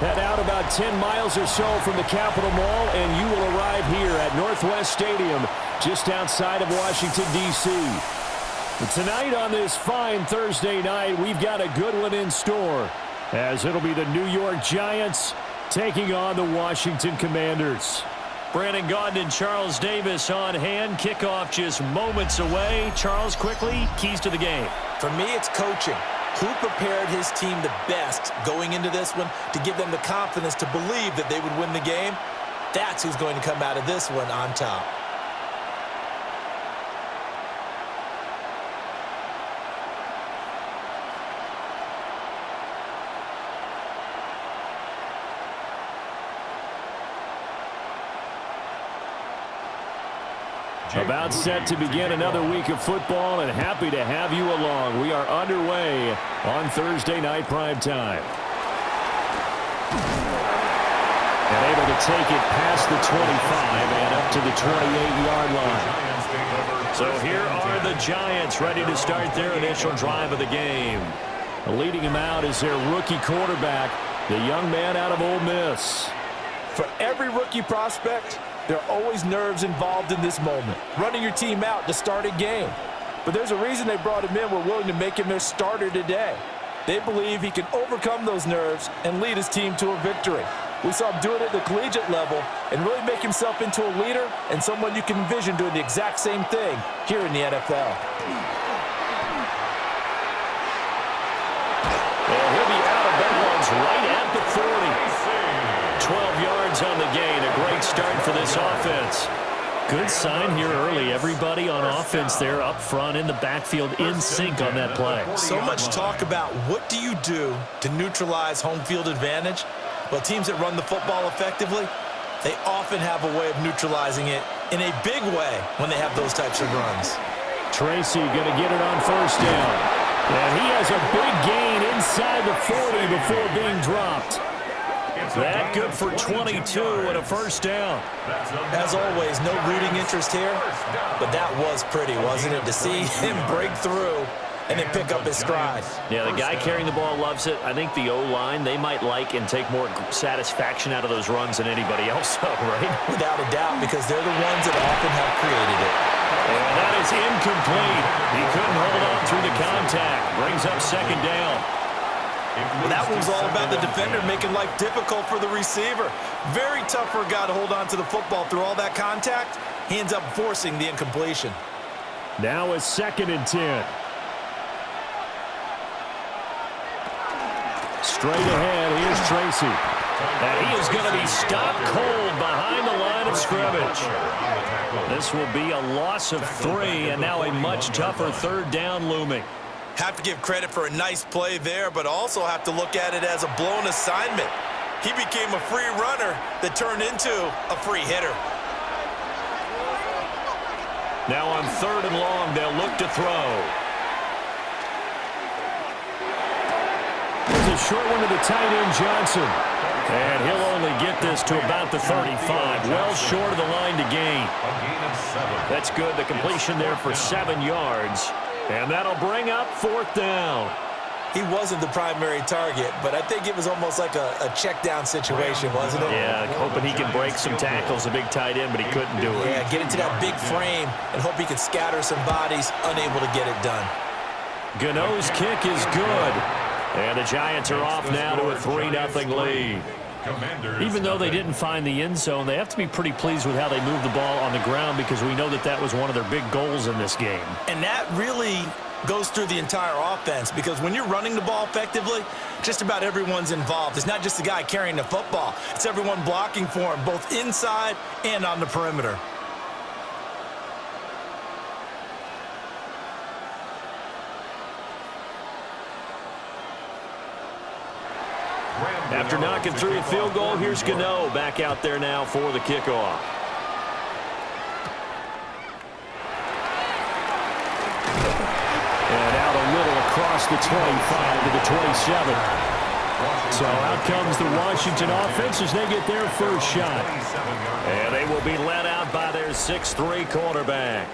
Head out about 10 miles or so from the Capitol Mall, and you will arrive here at Northwest Stadium, just outside of Washington, D.C. Tonight on this fine Thursday night, we've got a good one in store, as it'll be the New York Giants taking on the Washington Commanders. Brandon Gaudin and Charles Davis on hand. Kickoff just moments away. Charles, quickly, keys to the game. For me, it's coaching. Who prepared his team the best going into this one to give them the confidence to believe that they would win the game? That's who's going to come out of this one on top. About set to begin another week of football, and happy to have you along. We are underway on Thursday night prime time. And able to take it past the 25 and up to the 28-yard line. So here are the Giants ready to start their initial drive of the game. Leading him out is their rookie quarterback, the young man out of Ole Miss. For every rookie prospect, there are always nerves involved in this moment, running your team out to start a game. But there's a reason they brought him in. We're willing to make him their starter today. They believe he can overcome those nerves and lead his team to a victory. We saw him do it at the collegiate level and really make himself into a leader and someone you can envision doing the exact same thing here in the NFL. Well, he'll be out of bounds right at the 40. 12 yards on the gain. A great start for this offense. Good sign here early. Everybody on offense there up front in the backfield in sync on that play. So much talk about what do you do to neutralize home field advantage? Well, teams that run the football effectively, they often have a way of neutralizing it in a big way when they have those types of runs. Tracy going to get it on first down. And he has a big gain inside the 40 before being dropped. That good for 22 and a first down. As always, no rooting interest here, but that was pretty, wasn't it, to see him break through and then pick up his stride. Yeah, the guy carrying the ball loves it. I think the O-line, they might like and take more satisfaction out of those runs than anybody else, right? Without a doubt, because they're the ones that often have created it. And that is incomplete. He couldn't hold on through the contact. Brings up second down. Well, that was all about the defender making life difficult for the receiver. Very tough for a guy to hold on to the football through all that contact. He ends up forcing the incompletion. Now a 2nd and 10. Straight ahead, here's Tracy. And he is going to be stopped cold behind the line of scrimmage. This will be a loss of 3, and now a much tougher 3rd down looming. Have to give credit for a nice play there, but also have to look at it as a blown assignment. He became a free runner that turned into a free hitter. Now on 3rd and long, they'll look to throw. There's a short one to the tight end, Johnson. And he'll only get this to about the 35, well short of the line to gain. That's good. The completion there for 7 yards. And that'll bring up 4th down. He wasn't the primary target, but I think it was almost like a check down situation, wasn't it? Yeah, hoping he can break some tackles, a big tight end, but he couldn't do it. Yeah, get into that big frame and hope he can scatter some bodies, unable to get it done. Gano's kick is good. And the Giants are off now to a 3-0 lead. Even though they didn't find the end zone, they have to be pretty pleased with how they moved the ball on the ground, because we know that that was one of their big goals in this game. And that really goes through the entire offense, because when you're running the ball effectively, just about everyone's involved. It's not just the guy carrying the football. It's everyone blocking for him, both inside and on the perimeter. After knocking through a field goal, here's Gano back out there now for the kickoff. And out a little across the 25 to the 27. So out comes the Washington offense as they get their first shot. And they will be led out by their 6'3" quarterback.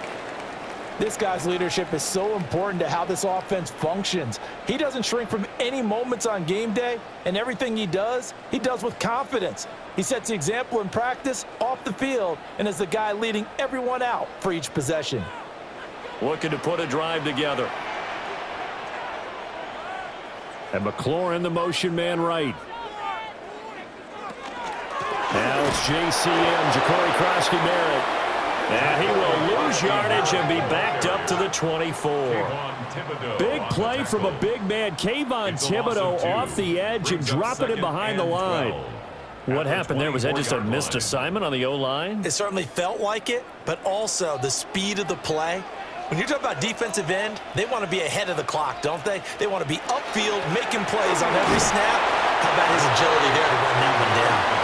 This guy's leadership is so important to how this offense functions. He doesn't shrink from any moments on game day, and everything he does with confidence. He sets the example in practice, off the field, and is the guy leading everyone out for each possession. Looking to put a drive together. And McLaurin, the motion man right. Now it's JCM, Ja'Cory Krosky-Merritt. And he will lose yardage and be backed up to the 24. Big play from a big man, Kayvon Thibodeau, off the edge and dropping it behind the line. What happened there? Was that just a missed assignment on the O-line? It certainly felt like it, but also the speed of the play. When you're talking about defensive end, they want to be ahead of the clock, don't they? They want to be upfield, making plays on every snap. How about his agility there to run that one down?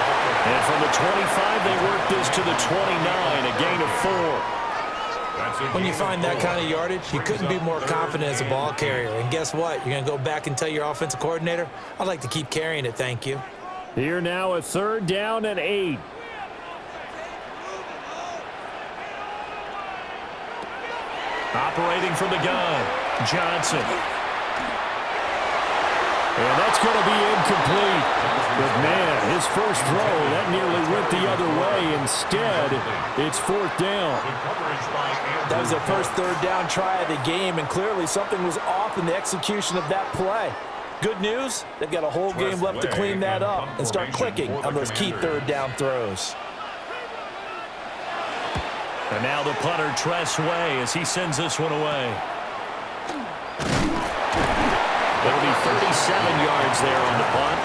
And from the 25, they work this to the 29, a gain of 4. When you find that kind of yardage, you couldn't be more confident as a ball carrier. And guess what? You're going to go back and tell your offensive coordinator, I'd like to keep carrying it, thank you. Here now a 3rd down and 8. Operating from the gun, Johnson. And that's going to be incomplete. But, man, his first throw, that nearly went the other way. Instead, it's 4th down. That was their first 3rd down try of the game, and clearly something was off in the execution of that play. Good news, they've got a whole game left to clean that up and start clicking on those key 3rd down throws. And now the punter, Tress Way, as he sends this one away. It'll be 37 yards there on the punt.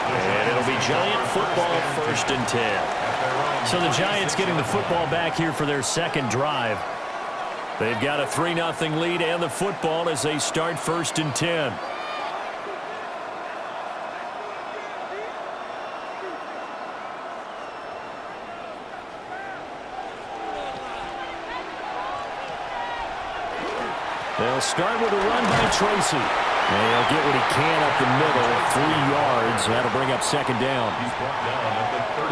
And it'll be Giant football, 1st and 10. So the Giants getting the football back here for their second drive. They've got a 3-0 lead and the football as they start 1st and 10. They'll start with a run by Tracy. And he'll get what he can up the middle, 3 yards. That'll bring up 2nd down.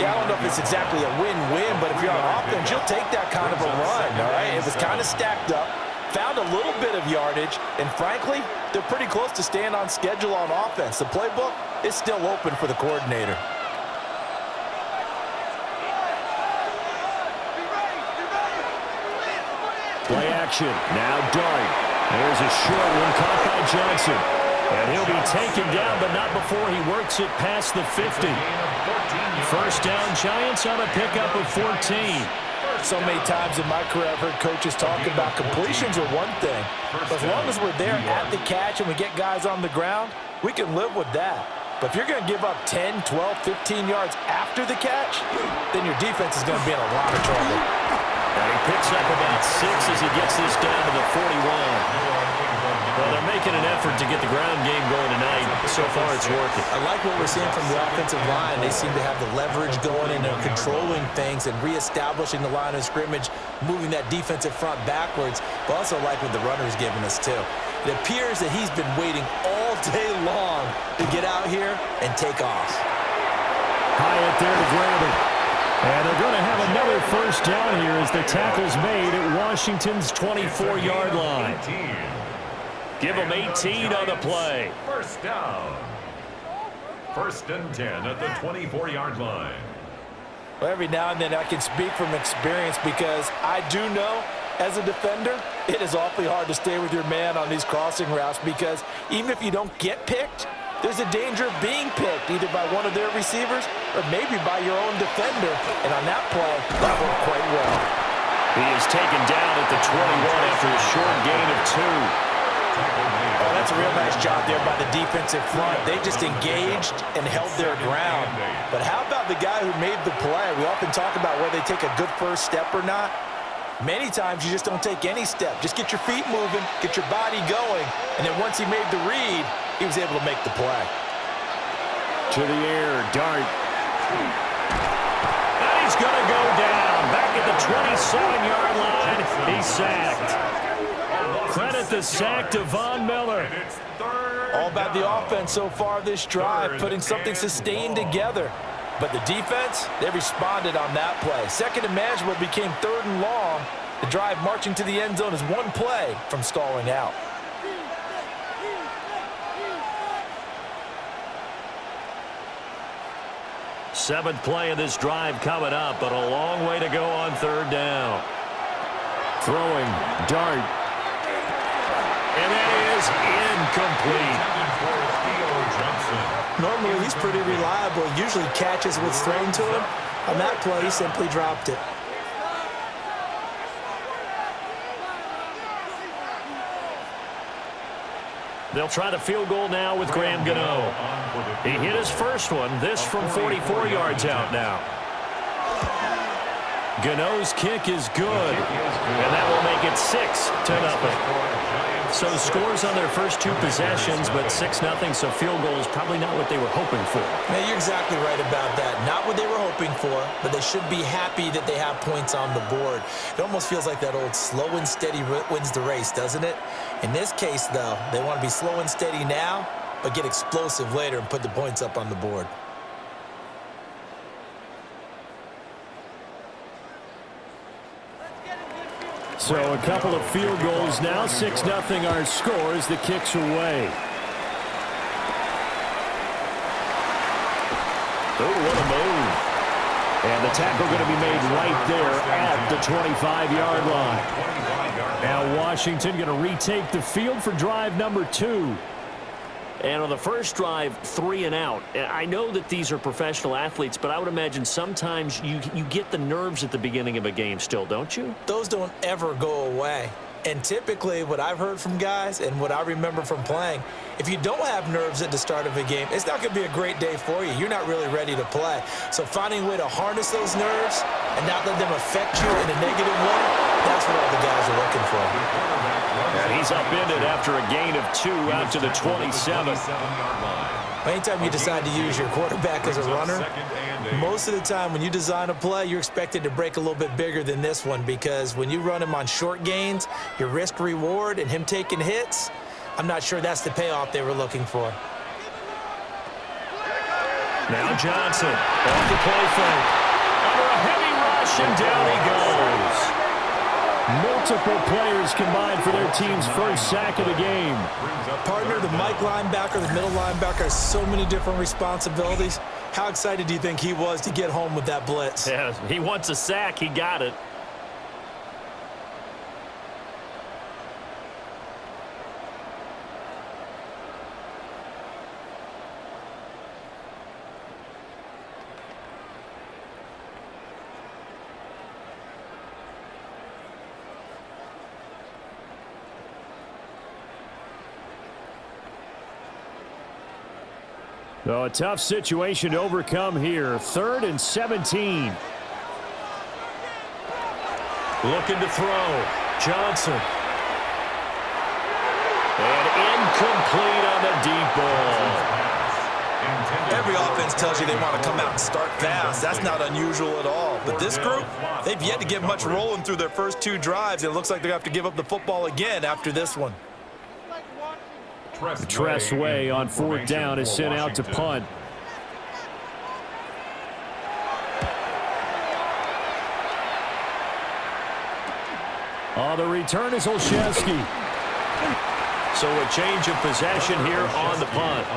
Yeah, I don't know if it's exactly a win-win, but if you're on offense, you'll take that kind of a run, all right? It was kind of stacked up, found a little bit of yardage, and frankly, they're pretty close to staying on schedule on offense. The playbook is still open for the coordinator. Play action. Now Dart. There's a short one caught by Johnson. And he'll be taken down, but not before he works it past the 50. 1st down, Giants on a pickup of 14. So many times in my career I've heard coaches talk about completions are one thing. But as long as we're there at the catch and we get guys on the ground, we can live with that. But if you're going to give up 10, 12, 15 yards after the catch, then your defense is going to be in a lot of trouble. And he picks up about 6 as he gets this down to the 41. Well, they're making an effort to get the ground game going tonight. So far, it's working. I like what we're seeing from the offensive line. They seem to have the leverage going, and they're controlling things and reestablishing the line of scrimmage, moving that defensive front backwards, but also like what the runner's giving us, too. It appears that he's been waiting all day long to get out here and take off. Hyatt there to grab it. And they're going to have another 1st down here as the tackle's made at Washington's 24-yard line. Give them 18 on the play. 1st down. 1st and 10 at the 24-yard line. Well, every now and then I can speak from experience because I do know as a defender, it is awfully hard to stay with your man on these crossing routes because even if you don't get picked, there's a danger of being picked either by one of their receivers or maybe by your own defender. And on that play, that worked quite well. He is taken down at the 21 after a short gain of 2. Oh, that's a real nice job there by the defensive front. They just engaged and held their ground. But how about the guy who made the play? We often talk about whether they take a good first step or not. Many times you just don't take any step. Just get your feet moving, get your body going, and then once he made the read, he was able to make the play. To the air, Dart. And he's going to go down. Back at the 27-yard line, he's sacked. Credit the sack to Von Miller. All about the offense so far this drive, putting something sustained together. But the defense, they responded on that play. 2nd and manageable became 3rd and long, The drive marching to the end zone is one play from stalling out. Seventh play of this drive coming up, but a long way to go on third down. Throwing, dart. And that is incomplete. Normally, he's pretty reliable. Usually catches what's thrown to him. On that play, he simply dropped it. They'll try the field goal now with Graham Gano. He hit his first one, this from 44 yards out now. Gano's kick is good, and that will make it 6-0. So scores on their first two possessions, but 6-0, so field goal is probably not what they were hoping for. Man, you're exactly right about that. Not what they were hoping for, but they should be happy that they have points on the board. It almost feels like that old slow and steady wins the race, doesn't it? In this case, though, they want to be slow and steady now, but get explosive later and put the points up on the board. So a couple of field goals now. 6-0 our scores. The kick's away. Oh, what a move. And the tackle going to be made right there at the 25-yard line. Now Washington going to retake the field for drive number 2. And on the first drive, 3 and out. I know that these are professional athletes, but I would imagine sometimes you get the nerves at the beginning of a game still, don't you? Those don't ever go away. And typically what I've heard from guys and what I remember from playing, if you don't have nerves at the start of a game, it's not going to be a great day for you. You're not really ready to play. So finding a way to harness those nerves and not let them affect you in a negative way, that's what all the guys are looking for. And he's upended after a gain of 2 out to the 27. Anytime you decide to use your quarterback as a runner, most of the time when you design a play, you're expected to break a little bit bigger than this one, because when you run him on short gains, your risk-reward and him taking hits, I'm not sure that's the payoff they were looking for. Now Johnson off the play fake. Under a heavy rush, and down he goes. Multiple players combined for their team's first sack of the game. Partner, the Mike linebacker, the middle linebacker has so many different responsibilities. How excited do you think he was to get home with that blitz? Yeah, he wants a sack. He got it. So a tough situation to overcome here. 3rd and 17. Looking to throw. Johnson. And incomplete on the deep ball. Every offense tells you they want to come out and start fast. That's not unusual at all. But this group, they've yet to get much rolling through their first 2 drives. It looks like they're going to have to give up the football again after this one. Tressway on 4th down is sent out to punt. On the return is Olszewski. So a change of possession here on the punt.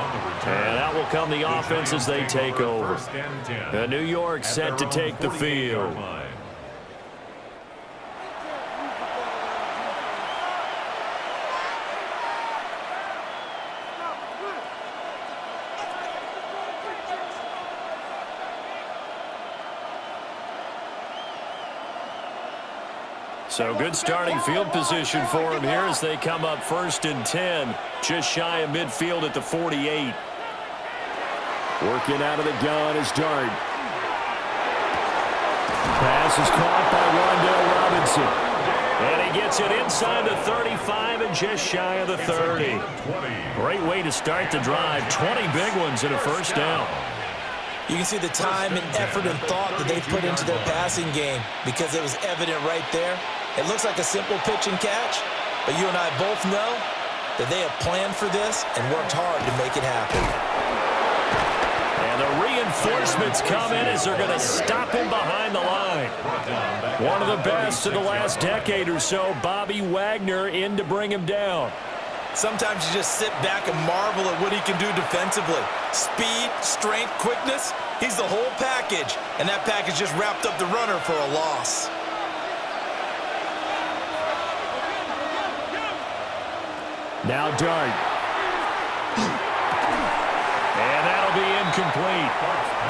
And that will come the offense as they take over. And New York set to take the field. So good starting field position for him here as they come up 1st and 10. Just shy of midfield at the 48. Working out of the gun is Dart. Pass is caught by Wandale Robinson. And he gets it inside the 35 and just shy of the 30. Great way to start the drive. 20 big ones and a first down. You can see the time and effort and thought that they put into their passing game, because it was evident right there. It looks like a simple pitch and catch, but you and I both know that they have planned for this and worked hard to make it happen. And the reinforcements come in as they're going to stop him behind the line. One of the best of the last decade or so, Bobby Wagner, in to bring him down. Sometimes you just sit back and marvel at what he can do defensively. Speed, strength, quickness, he's the whole package. And that package just wrapped up the runner for a loss. Now Dart. And that'll be incomplete.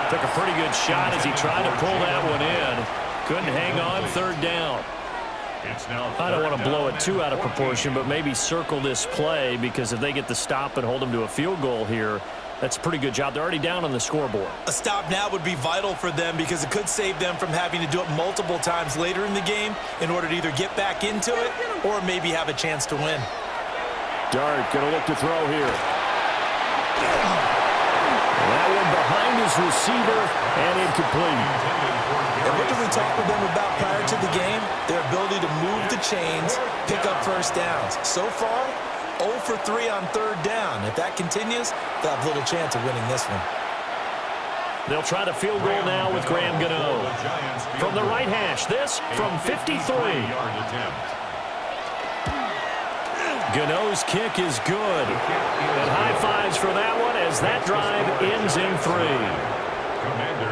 Took a pretty good shot as he tried to pull that one in. Couldn't hang on, third down. I don't want to blow it too out of proportion, but maybe circle this play, because if they get the stop and hold them to a field goal here, that's a pretty good job. They're already down on the scoreboard. A stop now would be vital for them, because it could save them from having to do it multiple times later in the game in order to either get back into it or maybe have a chance to win. Dart going to look to throw here. That one behind his receiver and incomplete. And what did we talk with them about prior to the game? Their ability to move the chains, pick up first downs. So far, 0 for 3 on third down. If that continues, they'll have little chance of winning this one. They'll try the field goal now with Graham Gano. From the right hash, this from 53. Gano's kick is good. And high fives for that one as that drive ends in 3.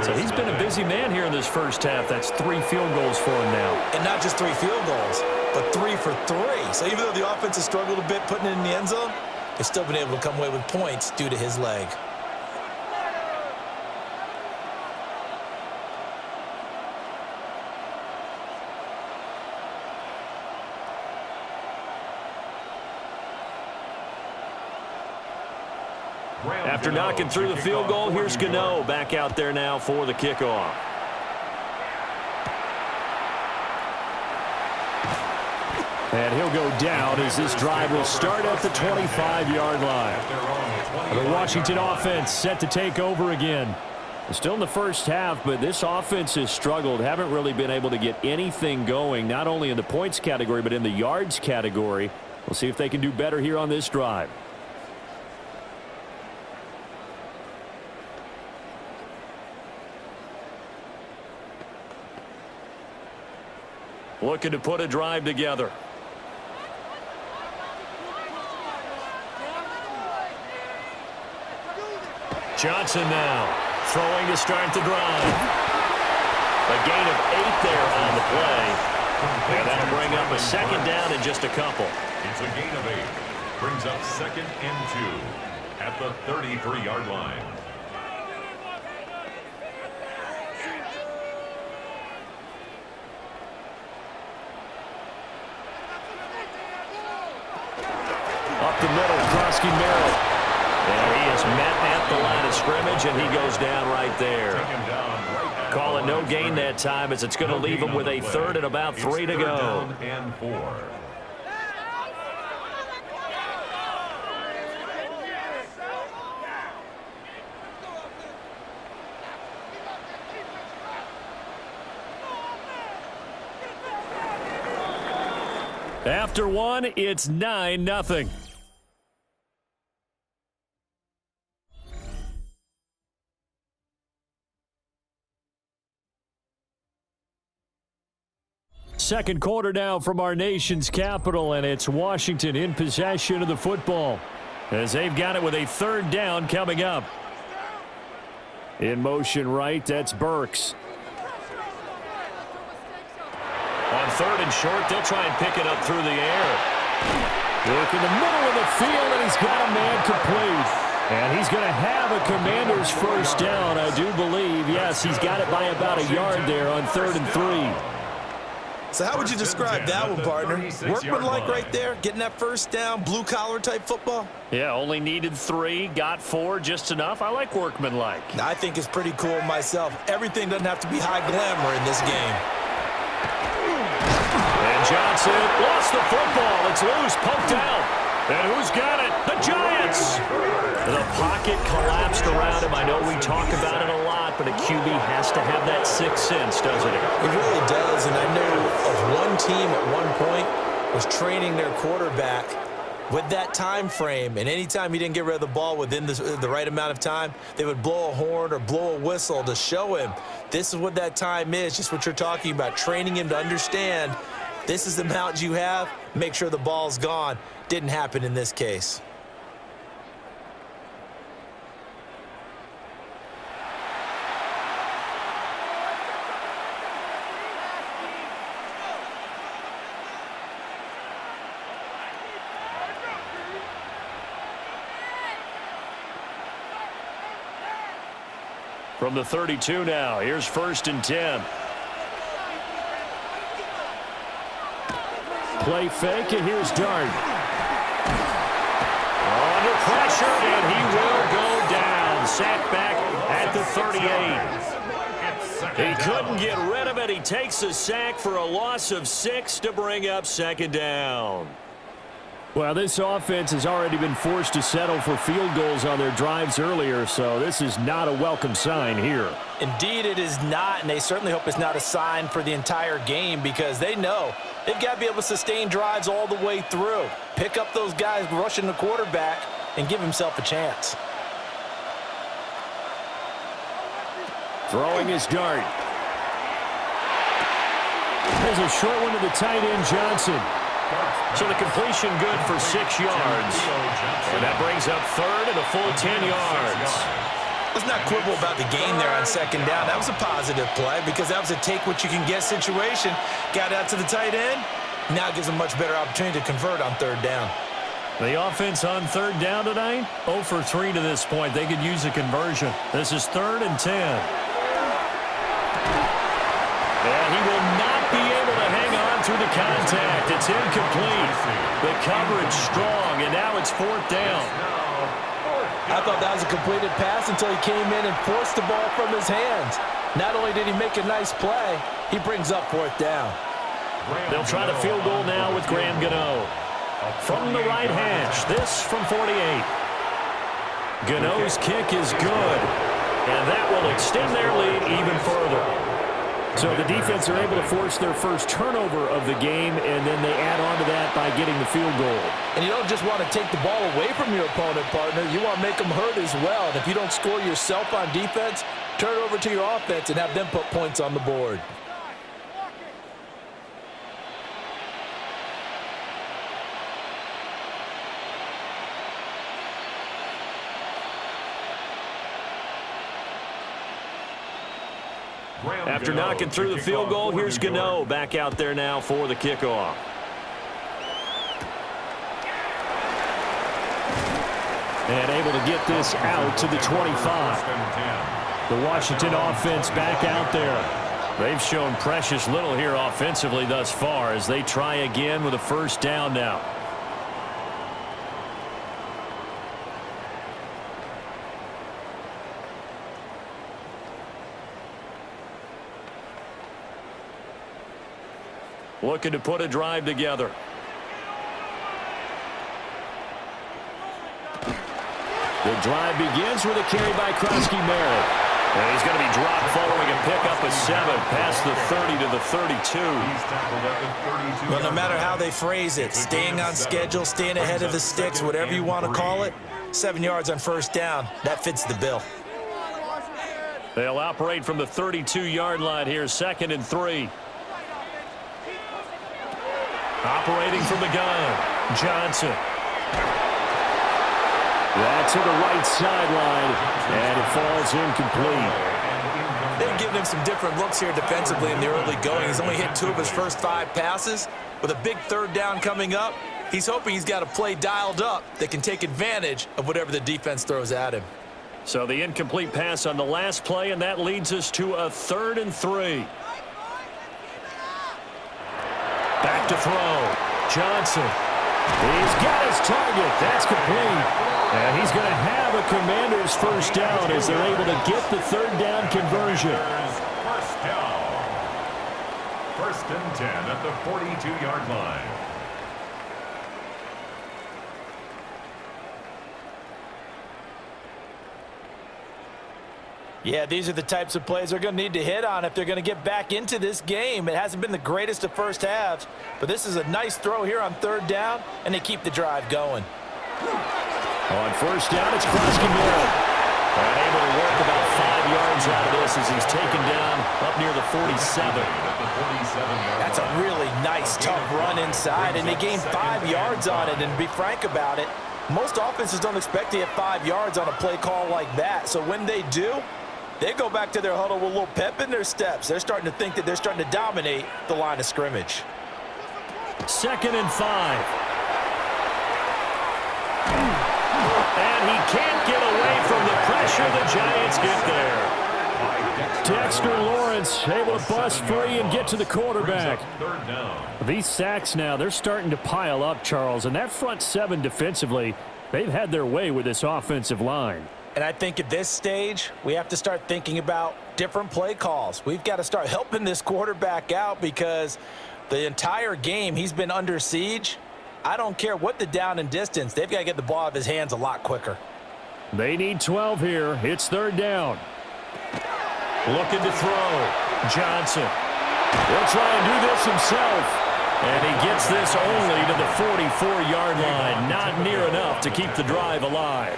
So he's been a busy man here in this first half. That's 3 field goals for him now. And not just 3 field goals, but 3 for 3. So even though the offense has struggled a bit putting it in the end zone, they've still been able to come away with points due to his leg. After knocking through the field goal, here's Gano back out there now for the kickoff. And he'll go down as this drive will start at the 25-yard line. The Washington offense set to take over again. Still in the first half, but this offense has struggled. Haven't really been able to get anything going, not only in the points category, but in the yards category. We'll see if they can do better here on this drive. Looking to put a drive together. Johnson now throwing to start the drive. A gain of 8 there on the play. And that'll bring up a second down in just a couple. It's a gain of 8. Brings up 2nd and 2 at the 33-yard line. Up the middle, Krosky Merrill. And he is met at the line of scrimmage, and he goes down right there. Call it no gain that time, as it's going to leave him with a third and about 3 to go. And 4. After one, it's 9-0. Second quarter now from our nation's capital, and it's Washington in possession of the football as they've got it with a third down coming up. In motion right, that's Burks. On third and short, they'll try and pick it up through the air. Work in the middle of the field, and he's got a man complete. And he's going to have a Commander's first down, I do believe. Yes, he's got it by about a yard there on 3rd and 3. So how would you describe that one, partner? Workmanlike right there, getting that first down, blue-collar type football? Yeah, only needed 3, got 4, just enough. I like workmanlike. I think it's pretty cool myself. Everything doesn't have to be high glamour in this game. And Johnson lost the football. It's loose, poked out. And who's got it? The Giants! The pocket collapsed around him. I know we talk about it a lot, but a QB has to have that sixth sense, doesn't it? It really does, and I know of one team at one point was training their quarterback With that time frame, and anytime he didn't get rid of the ball within the right amount of time, they would blow a horn or blow a whistle to show him this is what that time is, just what you're talking about, training him to understand this is the amount you have, make sure the ball's gone. Didn't happen in this case. From the 32 now, here's 1st and 10. Play fake, and here's Dart. Under pressure, and he will go down. Sacked back at the 38. He couldn't get rid of it. He takes a sack for a loss of 6 to bring up 2nd down. Well, this offense has already been forced to settle for field goals on their drives earlier, so this is not a welcome sign here. Indeed, it is not, and they certainly hope it's not a sign for the entire game because they know they've got to be able to sustain drives all the way through. Pick up those guys rushing the quarterback and give himself a chance. Throwing his Dart. There's a short one to the tight end, Johnson. So the completion good for 6 yards. And that brings up 3rd and a full 10 yards. Let's not quibble about the gain there on 2nd down. That was a positive play because that was a take-what-you-can-get situation. Got out to the tight end. Now gives them much better opportunity to convert on 3rd down. The offense on 3rd down tonight, 0 for 3 to this point. They could use a conversion. This is 3rd and 10. And he will not be able to hang on through the contact. It's incomplete. The coverage strong, and now it's 4th down. I thought that was a completed pass until he came in and forced the ball from his hands. Not only did he make a nice play, he brings up 4th down. They'll try the field goal now with Graham Gano. From the right hash, this from 48. Gano's kick is good, and that will extend their lead even further. So the defense are able to force their first turnover of the game, and then they add on to that by getting the field goal. And you don't just want to take the ball away from your opponent, partner. You want to make them hurt as well. And if you don't score yourself on defense, turn it over to your offense and have them put points on the board. After knocking through the field goal, here's Gano back out there now for the kickoff. And able to get this out to the 25. The Washington offense back out there. They've shown precious little here offensively thus far as they try again with a 1st down now. Looking to put a drive together. The drive begins with a carry by Krosky-Merritt. And he's going to be dropped following a pickup of 7 past the 30 to the 32. Well, no matter how they phrase it, staying on schedule, staying ahead of the sticks, whatever you want to call it, 7 yards on 1st down, that fits the bill. They'll operate from the 32-yard line here, 2nd and 3. Operating from the gun, Johnson. That's to the right sideline, and it falls incomplete. They've given him some different looks here defensively in the early going. He's only hit 2 of his first 5 passes. With a big 3rd down coming up, he's hoping he's got a play dialed up that can take advantage of whatever the defense throws at him. So the incomplete pass on the last play, and that leads us to a 3rd and 3. Back to throw. Johnson. He's got his target. That's complete. And he's going to have a Commanders 1st down as they're able to get the 3rd down conversion. 1st down. 1st and 10 at the 42-yard line. Yeah, these are the types of plays they're going to need to hit on if they're going to get back into this game. It hasn't been the greatest of first halves, but this is a nice throw here on third down, and they keep the drive going. On first down, it's Krosky-Miller. And able to work about 5 yards out of this as he's taken down up near the 47. That's a really nice, tough run inside, and they gained 5 yards on it. And to be frank about it, most offenses don't expect to get 5 yards on a play call like that. So when they do, they go back to their huddle with a little pep in their steps. They're starting to think that they're starting to dominate the line of scrimmage. 2nd and 5. And he can't get away from the pressure. The Giants get there. Dexter Lawrence able to bust free and get to the quarterback. These sacks now, they're starting to pile up, Charles. And that front seven defensively, they've had their way with this offensive line. And I think at this stage, we have to start thinking about different play calls. We've got to start helping this quarterback out because the entire game he's been under siege. I don't care what the down and distance. They've got to get the ball out of his hands a lot quicker. They need 12 here. It's third down. Looking to throw. Johnson. He'll try and do this himself. And he gets this only to the 44-yard line. Not near enough to keep the drive alive.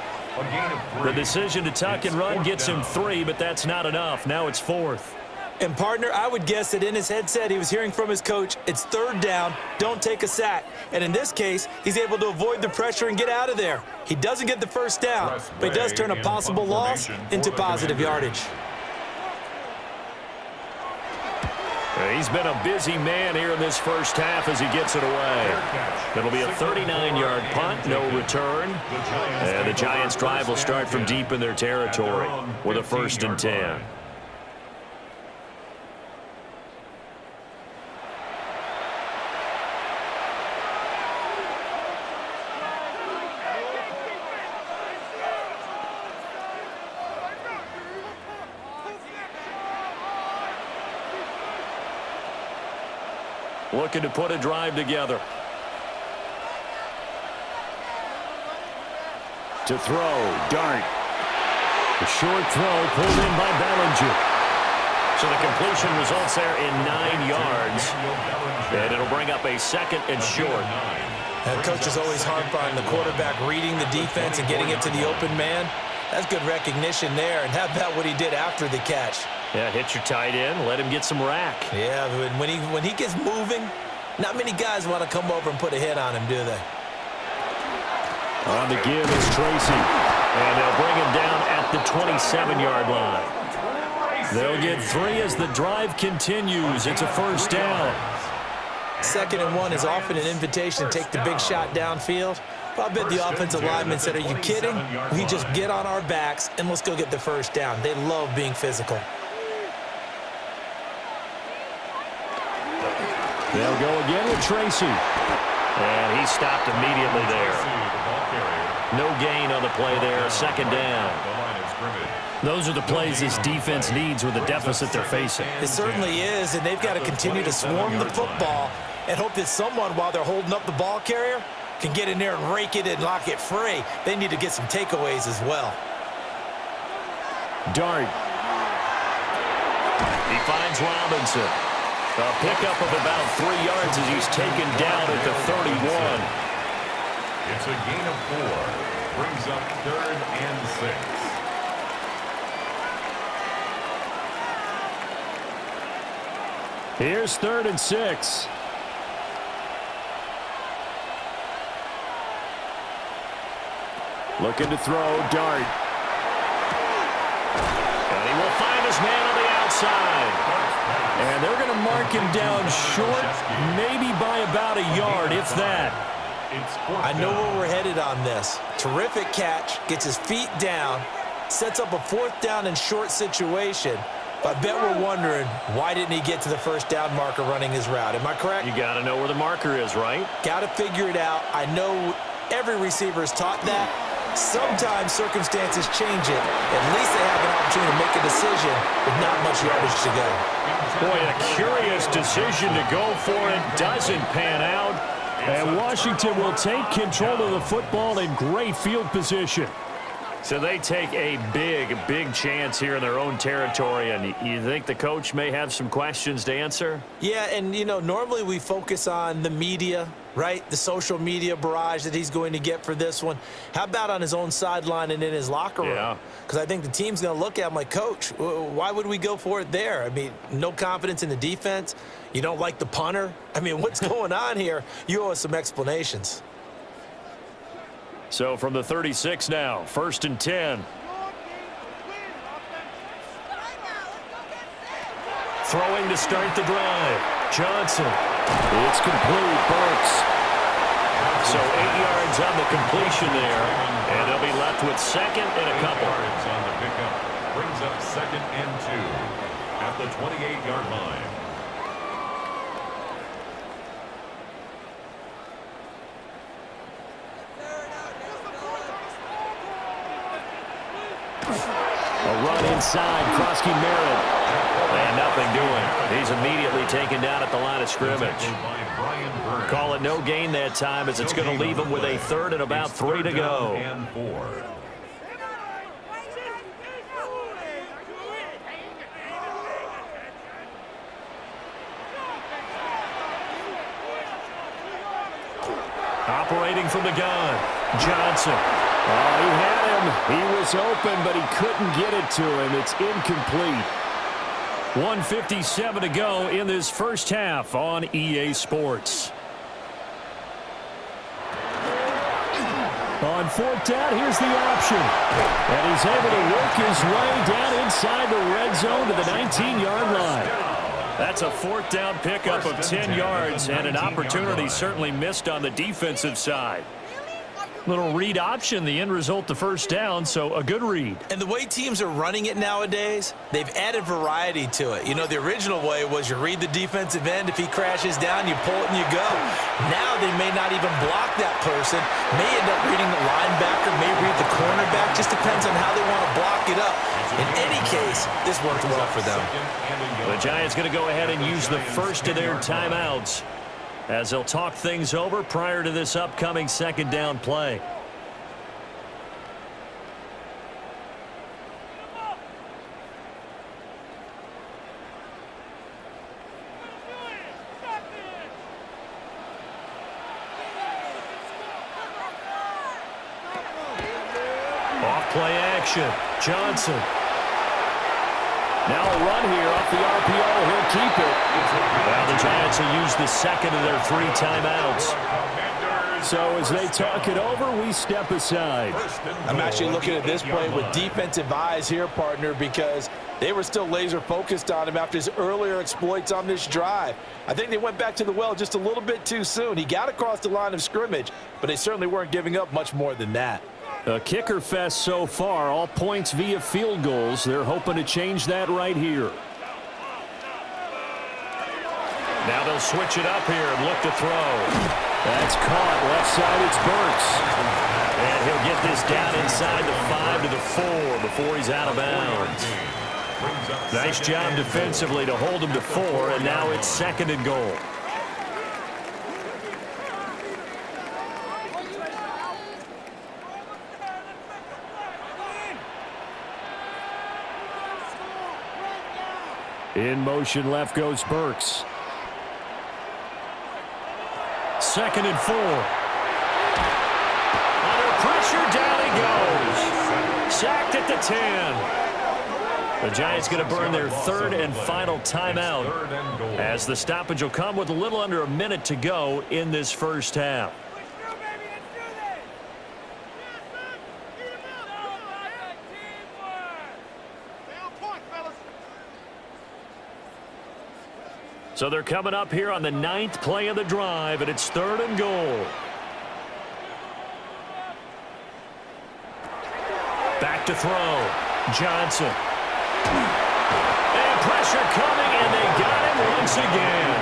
The decision to tuck and run gets him 3, but that's not enough. Now it's 4th. And, partner, I would guess that in his headset he was hearing from his coach, it's third down, don't take a sack. And in this case, he's able to avoid the pressure and get out of there. He doesn't get the first down, but he does turn a possible loss into positive yardage. He's been a busy man here in this first half as he gets it away. It'll be a 39-yard punt, no return. And the Giants' drive will start from deep in their territory with a 1st and 10. Looking to put a drive together. To throw, Dart. The short throw pulled in by Bellinger. So the completion results there in 9 yards. And it'll bring up a 2nd and short. That coach is always harp on the quarterback reading the defense and getting it to the open man. That's good recognition there. And how about what he did after the catch? Yeah, hit your tight end, let him get some rack. Yeah, when he gets moving, not many guys want to come over and put a hit on him, do they? On the give is Tracy. And they'll bring him down at the 27-yard line. They'll get 3 as the drive continues. It's a 1st down. 2nd and 1 is often an invitation to take the big shot downfield. But I bet the offensive lineman said, are you kidding? We just get on our backs and let's go get the 1st down. They love being physical. They'll go again with Tracy. And he stopped immediately there. No gain on the play there. 2nd down. Those are the plays this defense needs with the deficit they're facing. It certainly is, and they've got to continue to swarm the football and hope that someone, while they're holding up the ball carrier, can get in there and rake it and lock it free. They need to get some takeaways as well. Dart. He finds Robinson. A pickup of about 3 yards as he's taken down at the 31. It's a gain of 4. Brings up 3rd and 6. Here's 3rd and 6. Looking to throw, Dart. And he will find his man on the outside. And they're going to mark him down short, maybe by about a yard, if that. I know where we're headed on this. Terrific catch, gets his feet down, sets up a 4th down and short situation. But I bet we're wondering, why didn't he get to the 1st down marker running his route? Am I correct? You got to know where the marker is, right? Got to figure it out. I know every receiver is taught that. Sometimes circumstances change it. At least they have an opportunity to make a decision with not much yardage to go. Boy, a curious decision to go for it. Doesn't pan out. And Washington will take control of the football in great field position. So they take a big chance here in their own territory, and you think the coach may have some questions to answer? Yeah, and, you know, normally we focus on the media, right? The social media barrage that he's going to get for this one. How about on his own sideline and in his locker room? Yeah. Because I think the team's going to look at him like, Coach, why would we go for it there? I mean, no confidence in the defense. You don't like the punter. I mean, what's going on here? You owe us some explanations. So from the 36 now, 1st and 10. Throwing to start the drive. Johnson. It's complete. Burks. So 8 yards on the completion there. And they'll be left with second and a couple. Yards on the pickup. Brings up 2nd and 2 at the 28-yard line. A run inside. Krosky Merritt. And nothing doing. He's immediately taken down at the line of scrimmage. Call it no gain that time, as it's going to leave him with a 3rd and about 3 to go. And 4. Operating from the gun. Johnson. Oh, he had him. He was open, but he couldn't get it to him. It's incomplete. 1:57 to go in this first half on EA Sports. On 4th down, here's the option. And he's able to work his way down inside the red zone to the 19-yard line. That's a 4th down pickup of 10 yards, and an opportunity certainly missed on the defensive side. Little read option, the end result, the 1st down, so a good read. And the way teams are running it nowadays, they've added variety to it. You know, the original way was you read the defensive end. If he crashes down, you pull it and you go. Now they may not even block that person. May end up reading the linebacker, may read the cornerback. Just depends on how they want to block it up. In any case, this worked well for them. The Giants going to go ahead and use the first of their timeouts, as they'll talk things over prior to this upcoming 2nd down play. Off play action. Johnson. Now a run here off the RPO. He'll keep it. Well, the Giants will use the 2nd of their 3 timeouts. So as they talk it over, we step aside. I'm actually looking at this play with defensive eyes here, partner, because they were still laser focused on him after his earlier exploits on this drive. I think they went back to the well just a little bit too soon. He got across the line of scrimmage, but they certainly weren't giving up much more than that. A kicker fest so far, all points via field goals. They're hoping to change that right here. Now they'll switch it up here and look to throw. That's caught. Left side, it's Burks. And he'll get this down inside the 5 to the 4 before he's out of bounds. Nice job defensively to hold him to 4, and now it's 2nd and goal. In motion, left goes Burks. 2nd and 4. Under pressure, down he goes. Sacked at the 10. The Giants going to burn their 3rd and final timeout, as the stoppage will come with a little under a minute to go in this first half. So they're coming up here on the 9th play of the drive, and it's 3rd and goal. Back to throw. Johnson. And pressure coming, and they got him once again.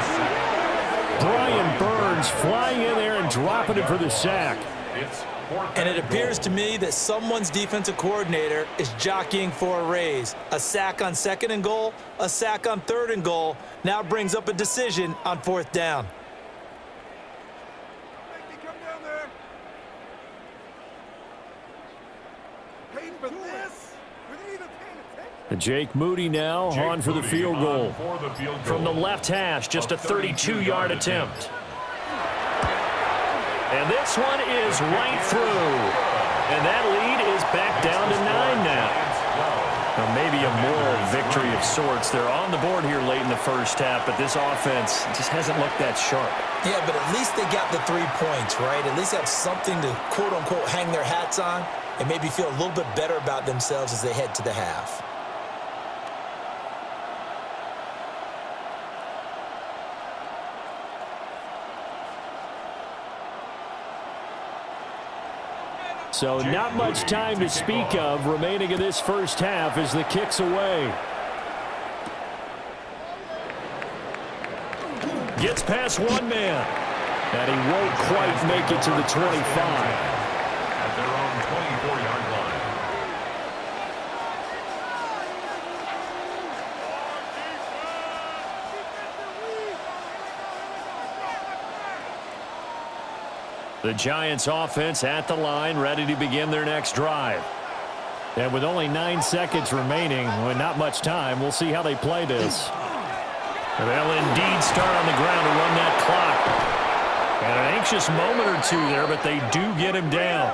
Brian Burns flying in there and dropping it for the sack. And it appears to me that someone's defensive coordinator is jockeying for a raise. A sack on 2nd and goal, a sack on 3rd and goal, now brings up a decision on 4th down. Come down there. Hayden, Jake Moody now on for the field goal. From the left hash, just a 32-yard attempt. And this one is right through. And that lead is back down to 9 now. Now maybe a moral victory of sorts. They're on the board here late in the first half, but this offense just hasn't looked that sharp. Yeah, but at least they got the 3 points, right? At least have something to, quote-unquote, hang their hats on and maybe feel a little bit better about themselves as they head to the half. So not much time to speak of remaining in this first half as the kick's away. Gets past one man. And he won't quite make it to the 25. At their own 24-yard line. The Giants offense at the line, ready to begin their next drive. And with only 9 seconds remaining, with not much time, we'll see how they play this. And they'll indeed start on the ground to run that clock. And an anxious moment or two there, but they do get him down.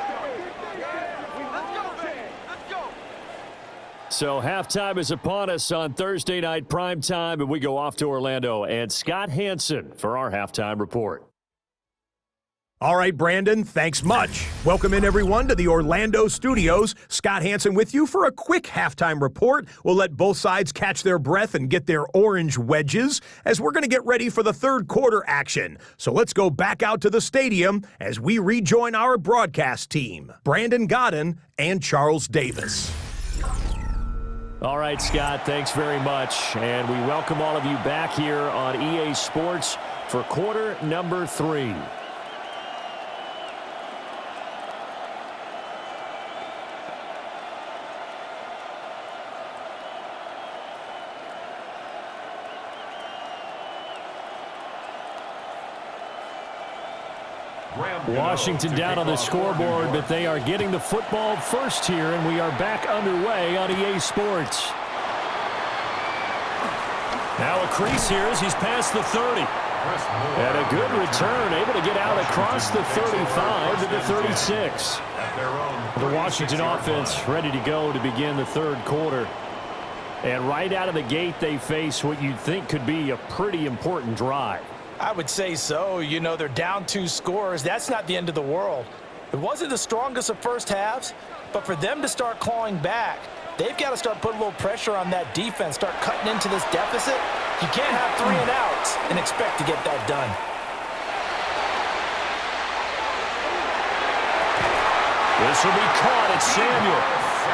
So halftime is upon us on Thursday night primetime, and we go off to Orlando. And Scott Hansen for our halftime report. All right, Brandon, thanks much. Welcome in, everyone, to the Orlando studios. Scott Hansen with you for a quick halftime report. We'll let both sides catch their breath and get their orange wedges as we're going to get ready for the third quarter action. So let's go back out to the stadium as we rejoin our broadcast team, Brandon Godden and Charles Davis. All right, Scott, thanks very much. And we welcome all of you back here on EA Sports for quarter number 3. Washington down on the scoreboard, but they are getting the football first here, and we are back underway on EA Sports. Now a crease here as he's past the 30. And a good return, able to get out across the 35 to the 36. The Washington offense ready to go to begin the third quarter. And right out of the gate, they face what you'd think could be a pretty important drive. I would say so. You know, they're down 2 scores. That's not the end of the world. It wasn't the strongest of first halves, but for them to start clawing back, they've got to start putting a little pressure on that defense, start cutting into this deficit. You can't have 3 and outs and expect to get that done. This will be caught at Samuel.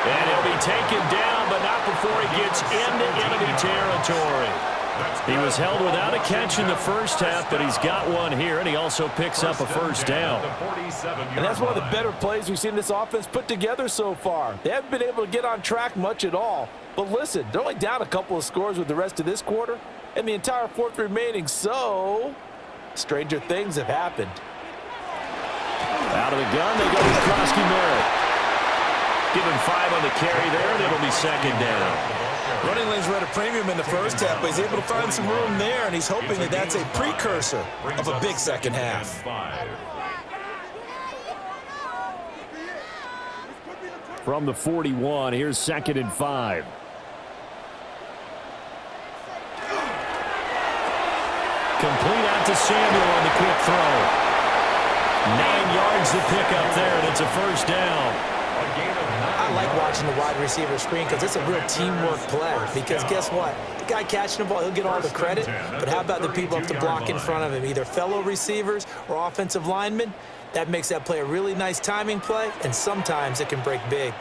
And he'll be taken down, but not before he gets into enemy territory. He was held without a catch in the first half, but he's got one here, and he also picks up a first down. And that's one of the better plays we've seen this offense put together so far. They haven't been able to get on track much at all. But listen, they're only down a couple of scores with the rest of this quarter, and the entire fourth remaining, so stranger things have happened. Out of the gun, they go with Krosky Merritt. Give him 5 on the carry there, and it'll be second down. Running lanes were at a premium in the first half, but he's able to find some room there, and he's hoping that that's a precursor of a big second half. From the 41, here's 2nd and 5. Complete out to Samuel on the quick throw. 9 yards to pick up there, and it's a first down. I like watching the wide receiver screen because it's a real teamwork play. Because guess what? The guy catching the ball, he'll get all the credit. But how about the people up to block in front of him, either fellow receivers or offensive linemen? That makes that play a really nice timing play, and sometimes it can break big.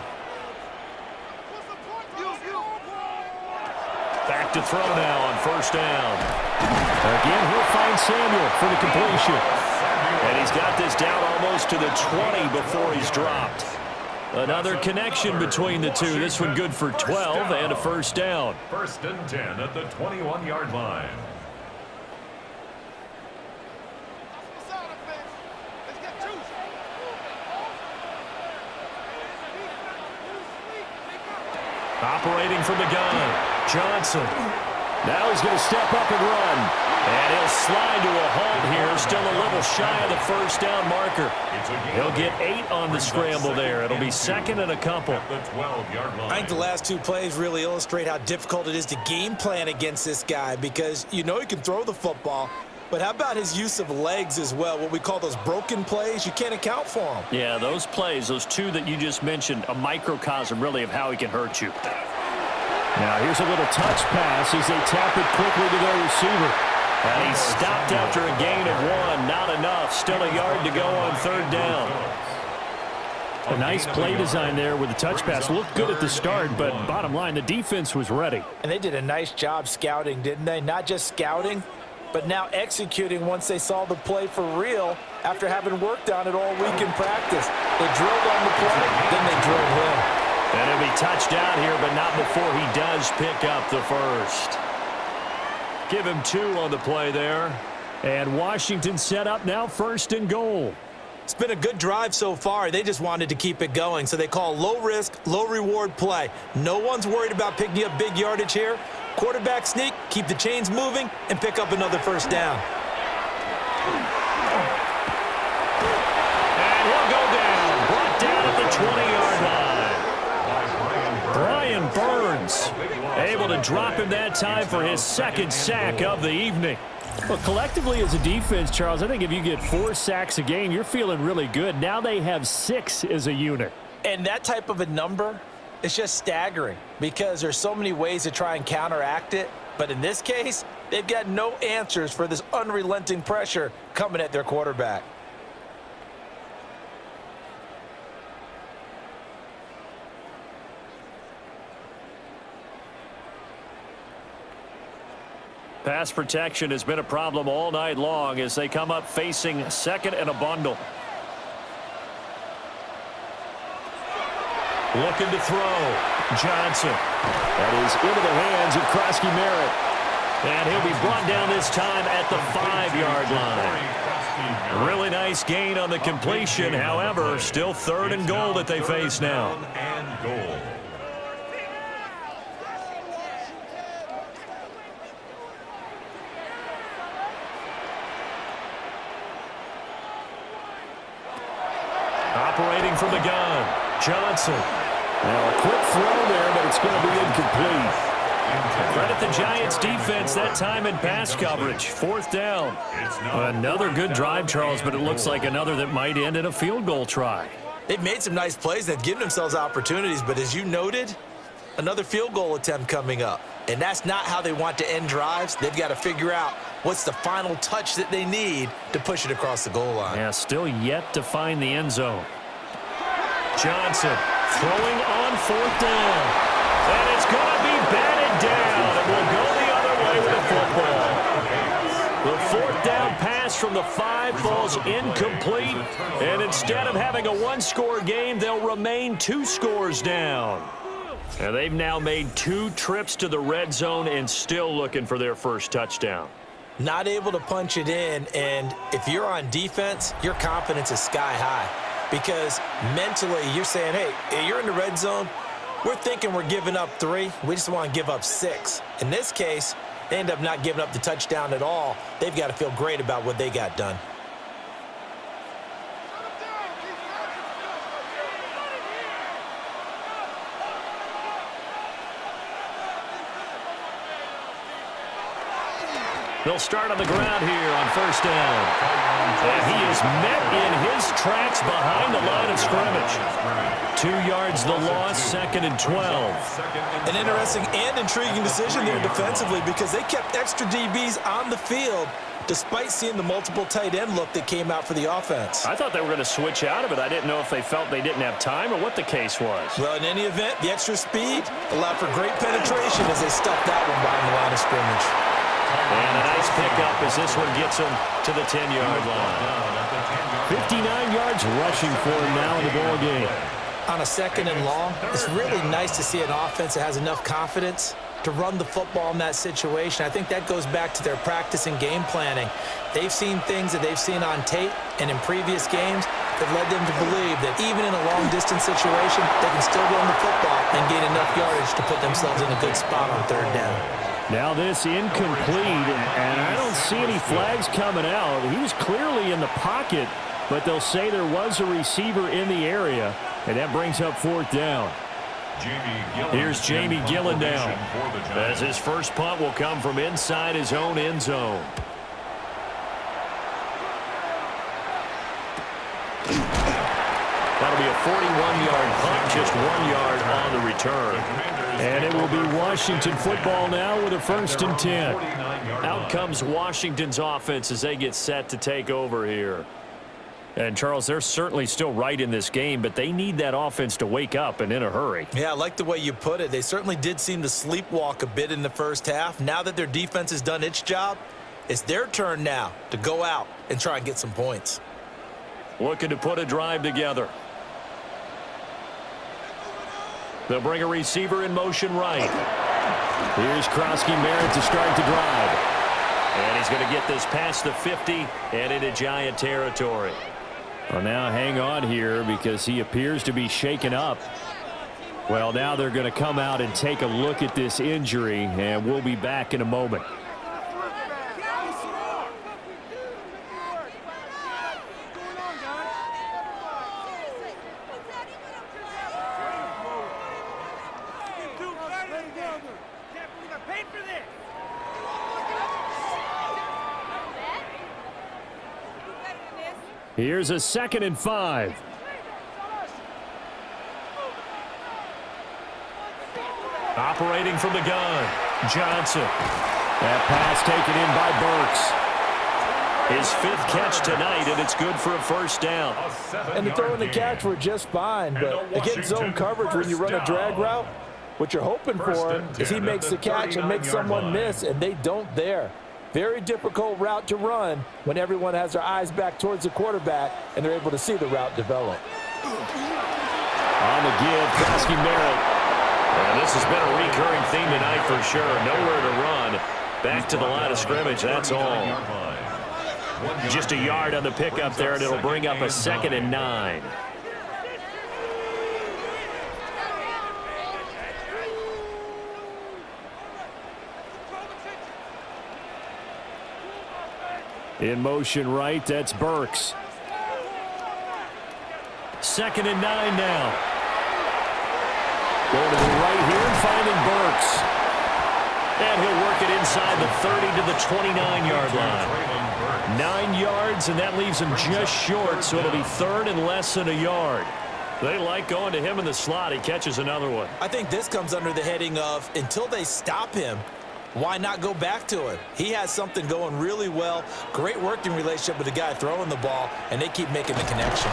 Back to throw now on first down. Again, he'll find Samuel for the completion. And he's got this down almost to the 20 before he's dropped. Another connection between the two. This one good for 12 and a first down. 1st and 10 at the 21-yard line. Operating from the gun, Johnson. Now he's going to step up and run. And he'll slide to a halt here, still a little shy of the first down marker. He'll get 8 on the scramble there. It'll be second and a couple. I think the last 2 plays really illustrate how difficult it is to game plan against this guy because you know he can throw the football, but how about his use of legs as well, what we call those broken plays? You can't account for them. Yeah, those plays, those 2 that you just mentioned, a microcosm really of how he can hurt you. Now here's a little touch pass as they tap it quickly to their receiver. And he stopped after a gain of 1. Not enough. Still a yard to go on 3rd down. A nice play design there with the touch pass. Looked good at the start, but bottom line, the defense was ready. And they did a nice job scouting, didn't they? Not just scouting, but now executing once they saw the play for real after having worked on it all week in practice. They drilled on the play, then they drilled him. And he'll be touched out here, but not before he does pick up the first. Give him 2 on the play there. And Washington set up now 1st and goal. It's been a good drive so far. They just wanted to keep it going, so they call low-risk, low-reward play. No one's worried about picking up big yardage here. Quarterback sneak, keep the chains moving, and pick up another 1st down. And he'll go down. Brought down at the 20-yard line. Brian Burns able to drop him that time for his 2nd sack of the evening. Well, collectively as a defense, Charles, I think if you get 4 sacks a game, you're feeling really good. Now they have 6 as a unit. And that type of a number is just staggering because there's so many ways to try and counteract it. But in this case, they've got no answers for this unrelenting pressure coming at their quarterback. Pass protection has been a problem all night long as they come up facing 2nd and a bundle. Looking to throw. Johnson. That is into the hands of Krosky Merritt. And he'll be brought down this time at the 5-yard line. Really nice gain on the completion. However, still 3rd and goal that they face now. Operating from the gun, Johnson. Now a quick throw there, but it's going to be incomplete. Credit the Giants defense that time in pass coverage. 4th down. Another good drive, Charles, but it looks like another that might end in a field goal try. They've made some nice plays. They've given themselves opportunities, but as you noted, another field goal attempt coming up. And that's not how they want to end drives. They've got to figure out what's the final touch that they need to push it across the goal line. Yeah, still yet to find the end zone. Johnson throwing on 4th down. And it's going to be batted down. It will go the other way with the football. The 4th down pass from the 5 falls incomplete. And instead of having a 1-score game, they'll remain 2 scores down. And they've now made 2 trips to the red zone and still looking for their first touchdown. Not able to punch it in, and if you're on defense, your confidence is sky high. Because mentally, you're saying, hey, you're in the red zone. We're thinking we're giving up 3. We just want to give up 6. In this case, they end up not giving up the touchdown at all. They've got to feel great about what they got done. They'll start on the ground here on 1st down. And he is met in his tracks behind the line of scrimmage. 2 yards the loss, 2nd and 12. An interesting and intriguing decision there defensively because they kept extra DBs on the field despite seeing the multiple tight end look that came out for the offense. I thought they were going to switch out of it. I didn't know if they felt they didn't have time or what the case was. Well, in any event, the extra speed allowed for great penetration as they stuffed that one behind the line of scrimmage. And a nice pickup as this one gets him to the 10-yard line. 59 yards rushing for him now in the ball game. On a 2nd and long, it's really nice to see an offense that has enough confidence to run the football in that situation. I think that goes back to their practice and game planning. They've seen things that they've seen on tape and in previous games. have led them to believe that even in a long-distance situation, they can still run the football and gain enough yardage to put themselves in a good spot on third down. Now this incomplete, and I don't see any flags coming out. He was clearly in the pocket, but they'll say there was a receiver in the area, and that brings up fourth down. Here's Jamie Gillen down, as his first punt will come from inside his own end zone. That'll be a 41-yard punt, just 1 yard on the return. And it will be Washington football now with a 1st and 10. Out comes Washington's offense as they get set to take over here. And, Charles, they're certainly still right in this game, but they need that offense to wake up and in a hurry. Yeah, I like the way you put it. They certainly did seem to sleepwalk a bit in the first half. Now that their defense has done its job, it's their turn now to go out and try and get some points. Looking to put a drive together. They'll bring a receiver in motion right. Here's Krosky Merritt to start the drive. And he's going to get this past the 50 and into Giant territory. Well, now hang on here because he appears to be shaken up. Well, now they're going to come out and take a look at this injury, and we'll be back in a moment. Here's a 2nd and 5. Operating from the gun, Johnson. That pass taken in by Burks. His 5th catch tonight, and it's good for a first down. And the throw and the catch were just fine, but again, zone coverage when you run a drag route, what you're hoping for is he makes the catch and makes someone miss, and they don't there. Very difficult route to run when everyone has their eyes back towards the quarterback and they're able to see the route develop. On the give, Krosky Merritt. And this has been a recurring theme tonight for sure. Nowhere to run. Back to the line of scrimmage, that's all. Just a yard on the pickup there, and it'll bring up a 2nd and 9. In motion right, that's Burks. 2nd and 9 now. Going to the right here and finding Burks. And he'll work it inside the 30 to the 29-yard line. 9 yards, and that leaves him just short, so it'll be 3rd and less than a yard. They like going to him in the slot. He catches another one. I think this comes under the heading of until they stop him, why not go back to him? He has something going really well. Great working relationship with the guy throwing the ball, and they keep making the connection.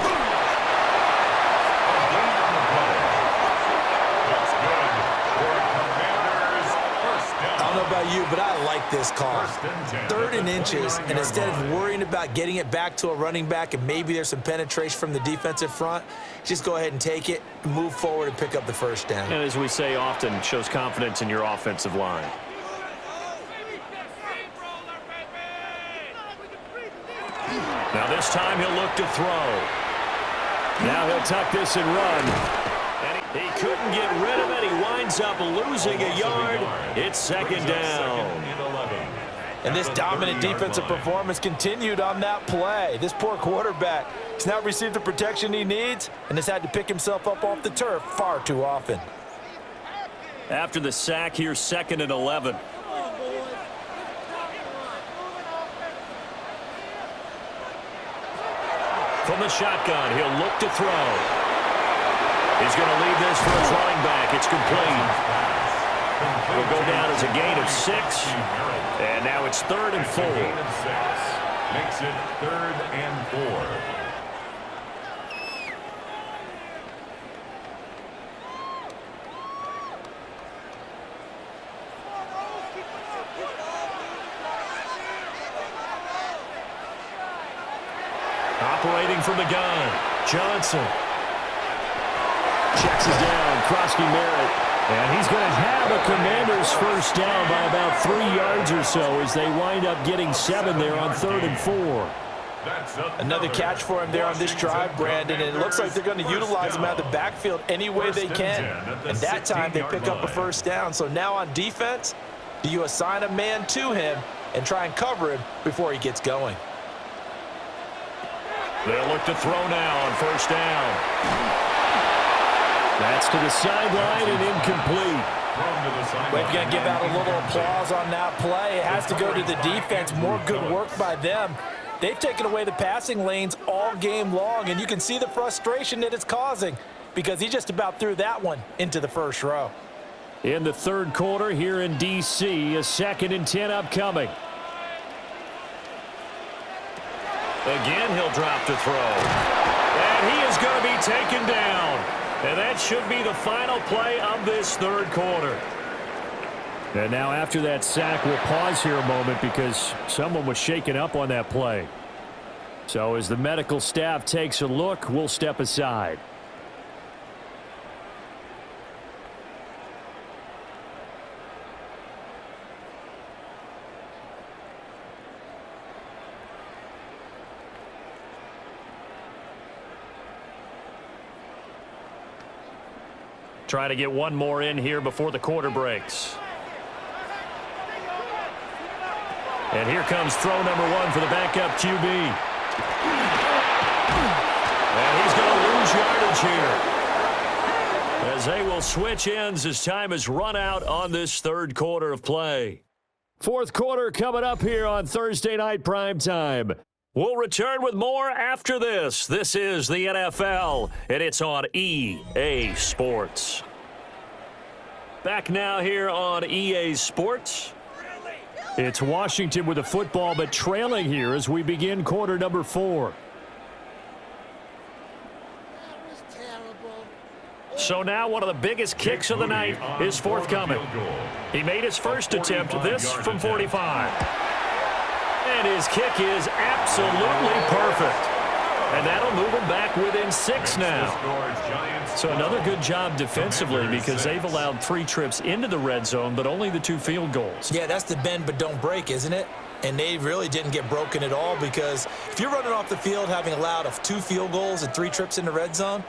I don't know about you, but I like this call. 3rd and inches, and instead of worrying about getting it back to a running back and maybe there's some penetration from the defensive front, just go ahead and take it, move forward, and pick up the first down. And as we say often, shows confidence in your offensive line. Now this time he'll look to throw. Now he'll tuck this and run. And he couldn't get rid of it. He winds up losing a yard. It's 2nd down. And this dominant defensive performance continued on that play. This poor quarterback has now received the protection he needs and has had to pick himself up off the turf far too often. After the sack, here's 2nd and 11. From the shotgun, he'll look to throw. He's going to leave this for his running back. It's complete. It'll go down as a gain of 6. And now it's 3rd and 4. Makes it 3rd and 4. Operating from the gun, Johnson. Checks it down, Krosky Merritt. And he's going to have a Commander's first down by about 3 yards or so as they wind up getting 7 there on 3rd and 4. Another catch for him there on this drive, Brandon, and it looks like they're going to utilize him out of the backfield any way they can. And that time they pick up a first down. So now on defense, do you assign a man to him and try and cover him before he gets going? They'll look to throw now on first down. That's to the sideline and incomplete. We're going to give out a little applause on that play. It has to go to the defense. More good work by them. They've taken away the passing lanes all game long, and you can see the frustration that it's causing because he just about threw that one into the first row. In the third quarter here in D.C., a 2nd and 10 upcoming. Again, he'll drop to throw. And he is going to be taken down. And that should be the final play of this third quarter. And now after that sack, we'll pause here a moment because someone was shaken up on that play. So as the medical staff takes a look, we'll step aside. Trying to get one more in here before the quarter breaks. And here comes throw number 1 for the backup QB. And he's going to lose yardage here, as they will switch ends as time has run out on this third quarter of play. Fourth quarter coming up here on Thursday Night Primetime. We'll return with more after this. This is the NFL, and it's on EA Sports. Back now here on EA Sports. It's Washington with the football, but trailing here as we begin quarter number 4. So now one of the biggest kicks of the night is forthcoming. He made his first attempt, this from 45. And his kick is absolutely perfect. And that'll move him back within 6 now. So another good job defensively because they've allowed 3 trips into the red zone, but only the 2 field goals. Yeah, that's the bend but don't break, isn't it? And they really didn't get broken at all because if you're running off the field having allowed 2 field goals and 3 trips in the red zone,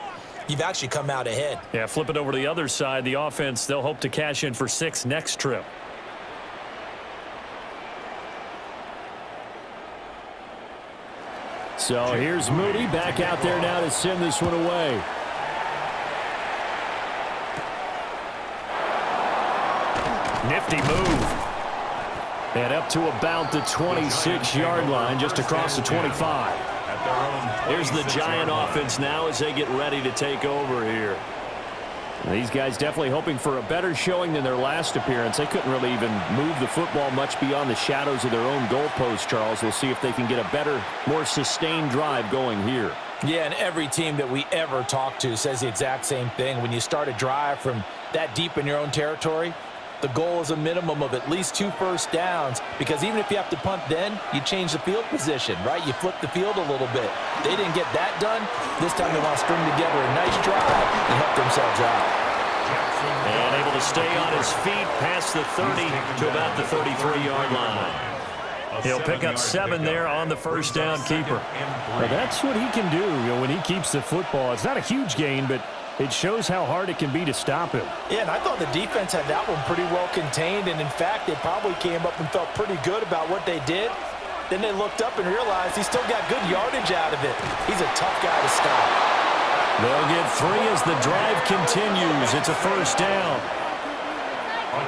you've actually come out ahead. Yeah, flip it over to the other side. The offense, they'll hope to cash in for 6 next trip. So here's Moody back out there now to send this one away. Nifty move. And up to about the 26-yard line, just across the 25. Here's the Giant offense now as they get ready to take over here. These guys definitely hoping for a better showing than their last appearance. They couldn't really even move the football much beyond the shadows of their own goalpost, Charles. We'll see if they can get a better, more sustained drive going here. Yeah, and every team that we ever talk to says the exact same thing. When you start a drive from that deep in your own territory, the goal is a minimum of at least 2 first downs because even if you have to punt then, you change the field position, right? You flip the field a little bit. They didn't get that done. This time they want to string together a nice drive and help themselves out. And able to stay on his feet past the 30 to about the 33-yard line. He'll pick up 7 there on the first down keeper. Well, that's what he can do, when he keeps the football. It's not a huge gain, but it shows how hard it can be to stop him. Yeah, and I thought the defense had that one pretty well contained, and in fact, they probably came up and felt pretty good about what they did. Then they looked up and realized he still got good yardage out of it. He's a tough guy to stop. They'll get 3 as the drive continues. It's a first down.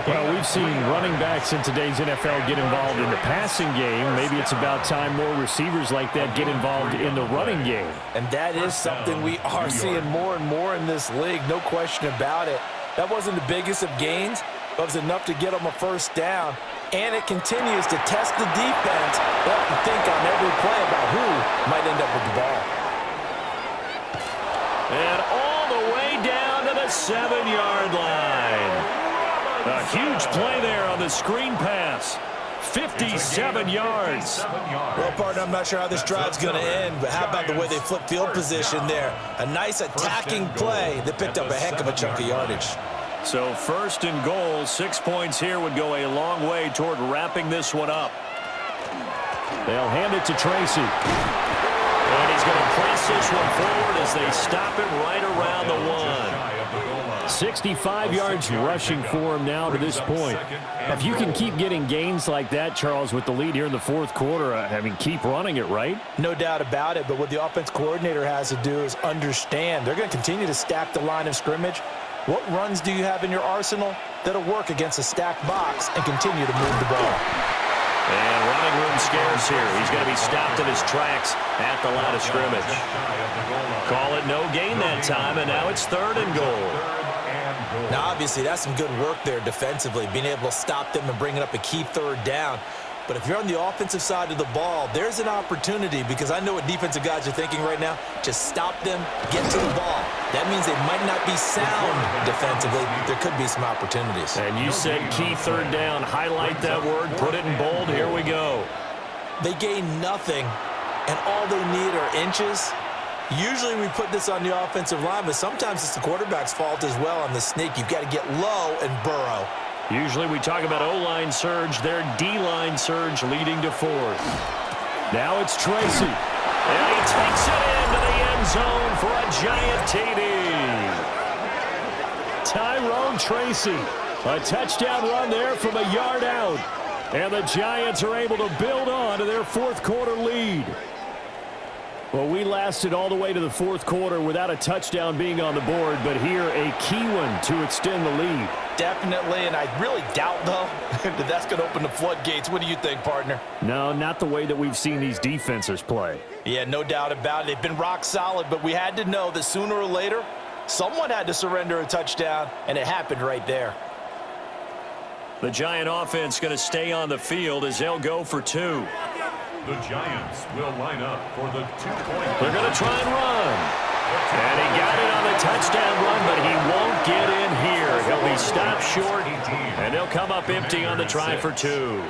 Well, we've seen running backs in today's NFL get involved in the passing game. Maybe it's about time more receivers like that get involved in the running game. And that is something we are seeing more and more in this league, no question about it. That wasn't the biggest of gains, but it was enough to get them a first down. And it continues to test the defense. They'll have to think on every play about who might end up with the ball. And all the way down to the 7-yard line. A huge play there on the screen pass. 57 yards. Well, partner, I'm not sure how this drive's going to end, but how about the way they flip field position there? A nice attacking play that picked up a heck of a chunk of yardage. So first and goal, 6 points here would go a long way toward wrapping this one up. They'll hand it to Tracy. And he's going to press this one forward as they stop him right around the 1. 65 yards rushing for him now to this point. If you can keep getting gains like that, Charles, with the lead here in the fourth quarter, I mean, keep running it, right? No doubt about it, but what the offense coordinator has to do is understand they're going to continue to stack the line of scrimmage. What runs do you have in your arsenal that'll work against a stacked box and continue to move the ball? And running room scarce here. He's going to be stopped in his tracks at the line of scrimmage. Call it no gain that time, and now it's 3rd and goal. Now, obviously, that's some good work there defensively, being able to stop them and bringing up a key 3rd down. But if you're on the offensive side of the ball, there's an opportunity, because I know what defensive guys are thinking right now. Just stop them, get to the ball. That means they might not be sound defensively. There could be some opportunities. And you said key 3rd down. Highlight that word. Put it in bold. Here we go. They gain nothing, and all they need are inches. Usually we put this on the offensive line, but sometimes it's the quarterback's fault as well on the sneak. You've got to get low and burrow. Usually we talk about O-line surge, their D-line surge leading to 4th. Now it's Tracy. And he takes it into the end zone for a giant TD. Tyrone Tracy. A touchdown run there from a yard out. And the Giants are able to build on to their fourth quarter lead. Well, we lasted all the way to the fourth quarter without a touchdown being on the board, but here a key one to extend the lead. Definitely, and I really doubt, though, that that's going to open the floodgates. What do you think, partner? No, not the way that we've seen these defenses play. Yeah, no doubt about it. They've been rock solid, but we had to know that sooner or later, someone had to surrender a touchdown, and it happened right there. The Giant offense going to stay on the field as they'll go for 2. The Giants will line up for the 2-point. They're going to try and run. And he got it on the touchdown run, but he won't get in here. He'll be stopped short, and they'll come up empty on the try for 2.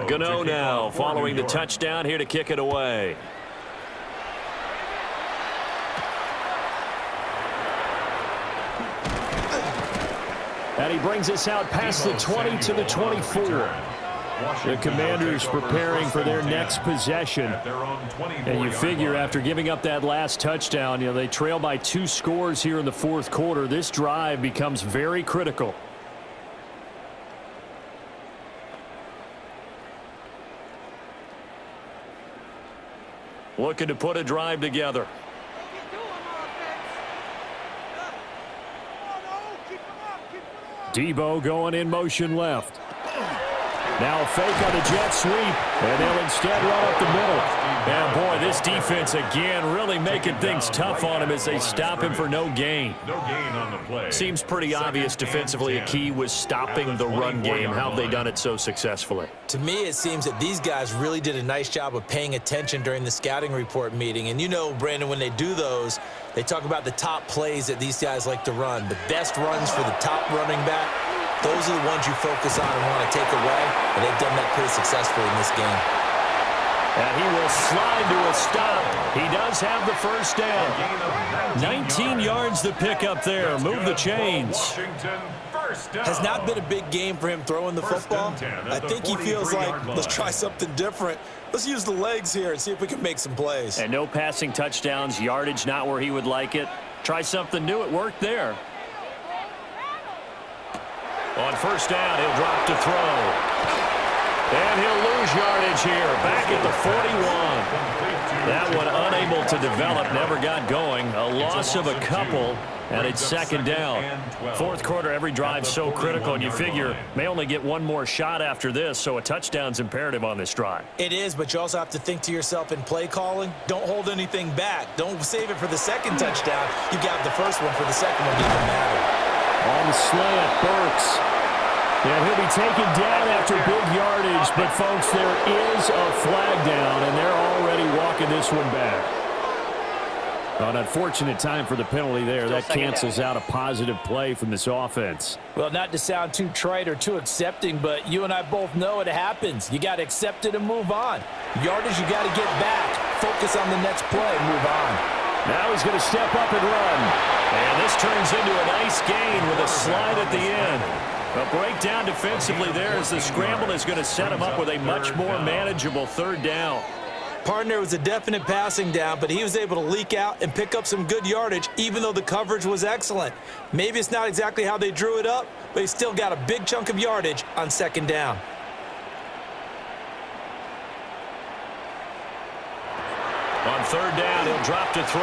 Gano now following the touchdown here to kick it away. And he brings us out past the 20 to the 24. The Commanders preparing for their next possession. And you figure after giving up that last touchdown, they trail by 2 scores here in the fourth quarter. This drive becomes very critical. Looking to put a drive together. Debo going in motion left. Now a fake on the jet sweep, and they'll instead run up the middle. And boy, this defense again really making things tough on him as they stop him for no gain. No gain on the play. Seems pretty obvious defensively a key was stopping the run game. How have they done it so successfully? To me, it seems that these guys really did a nice job of paying attention during the scouting report meeting. And you know, Brandon, when they do those, they talk about the top plays that these guys like to run. The best runs for the top running back. Those are the ones you focus on and want to take away, and they've done that pretty successfully in this game. And he will slide to a stop. He does have the first down. 19 yards to pick up there. Move the chains. Has not been a big game for him throwing the football. I think he feels like, let's try something different. Let's use the legs here and see if we can make some plays. And no passing touchdowns, yardage not where he would like it. Try something new. It worked there. On first down, he'll drop to throw. And he'll lose yardage here. Back at the 41. That one unable to develop, never got going. A loss of a couple, and it's second down. Fourth quarter, every drive so critical, and you figure may only get one more shot after this, so a touchdown's imperative on this drive. It is, but you also have to think to yourself in play calling, don't hold anything back. Don't save it for the second touchdown. You got the first one for the second one to even matter. On the slant, Burks. And he'll be taken down after big yardage, but folks, there is a flag down, and they're already walking this one back. An unfortunate time for the penalty there. That cancels out a positive play from this offense. Well, not to sound too trite or too accepting, but you and I both know it happens. You got to accept it and move on. Yardage, you got to get back. Focus on the next play, move on. Now he's going to step up and run. And this turns into a nice gain with a slide at the end. A breakdown defensively there as the scramble is going to set him up with a much more manageable third down. Partner was a definite passing down, but he was able to leak out and pick up some good yardage, even though the coverage was excellent. Maybe it's not exactly how they drew it up, but he still got a big chunk of yardage on second down. On third down, he'll drop to throw.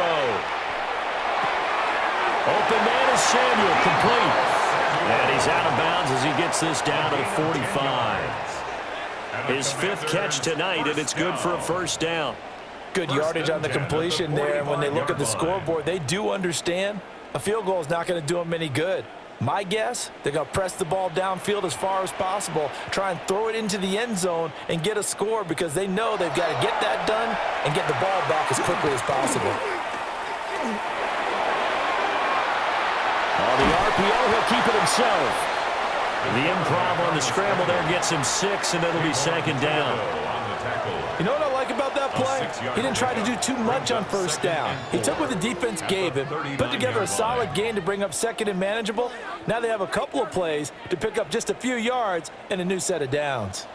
Open man is Samuel, complete. And he's out of bounds as he gets this down to the 45. His fifth catch tonight, and it's good for a first down. Good yardage on the completion there, and when they look at the scoreboard, they do understand a field goal is not going to do them any good. My guess, they're going to press the ball downfield as far as possible, try and throw it into the end zone and get a score because they know they've got to get that done and get the ball back as quickly as possible. On the RPO, he'll keep it himself. The improv on the scramble there gets him 6, and it'll be second down. You know what I like about that play? He didn't try to do too much on first down. He took what the defense gave him, put together a solid gain to bring up second and manageable. Now they have a couple of plays to pick up just a few yards and a new set of downs.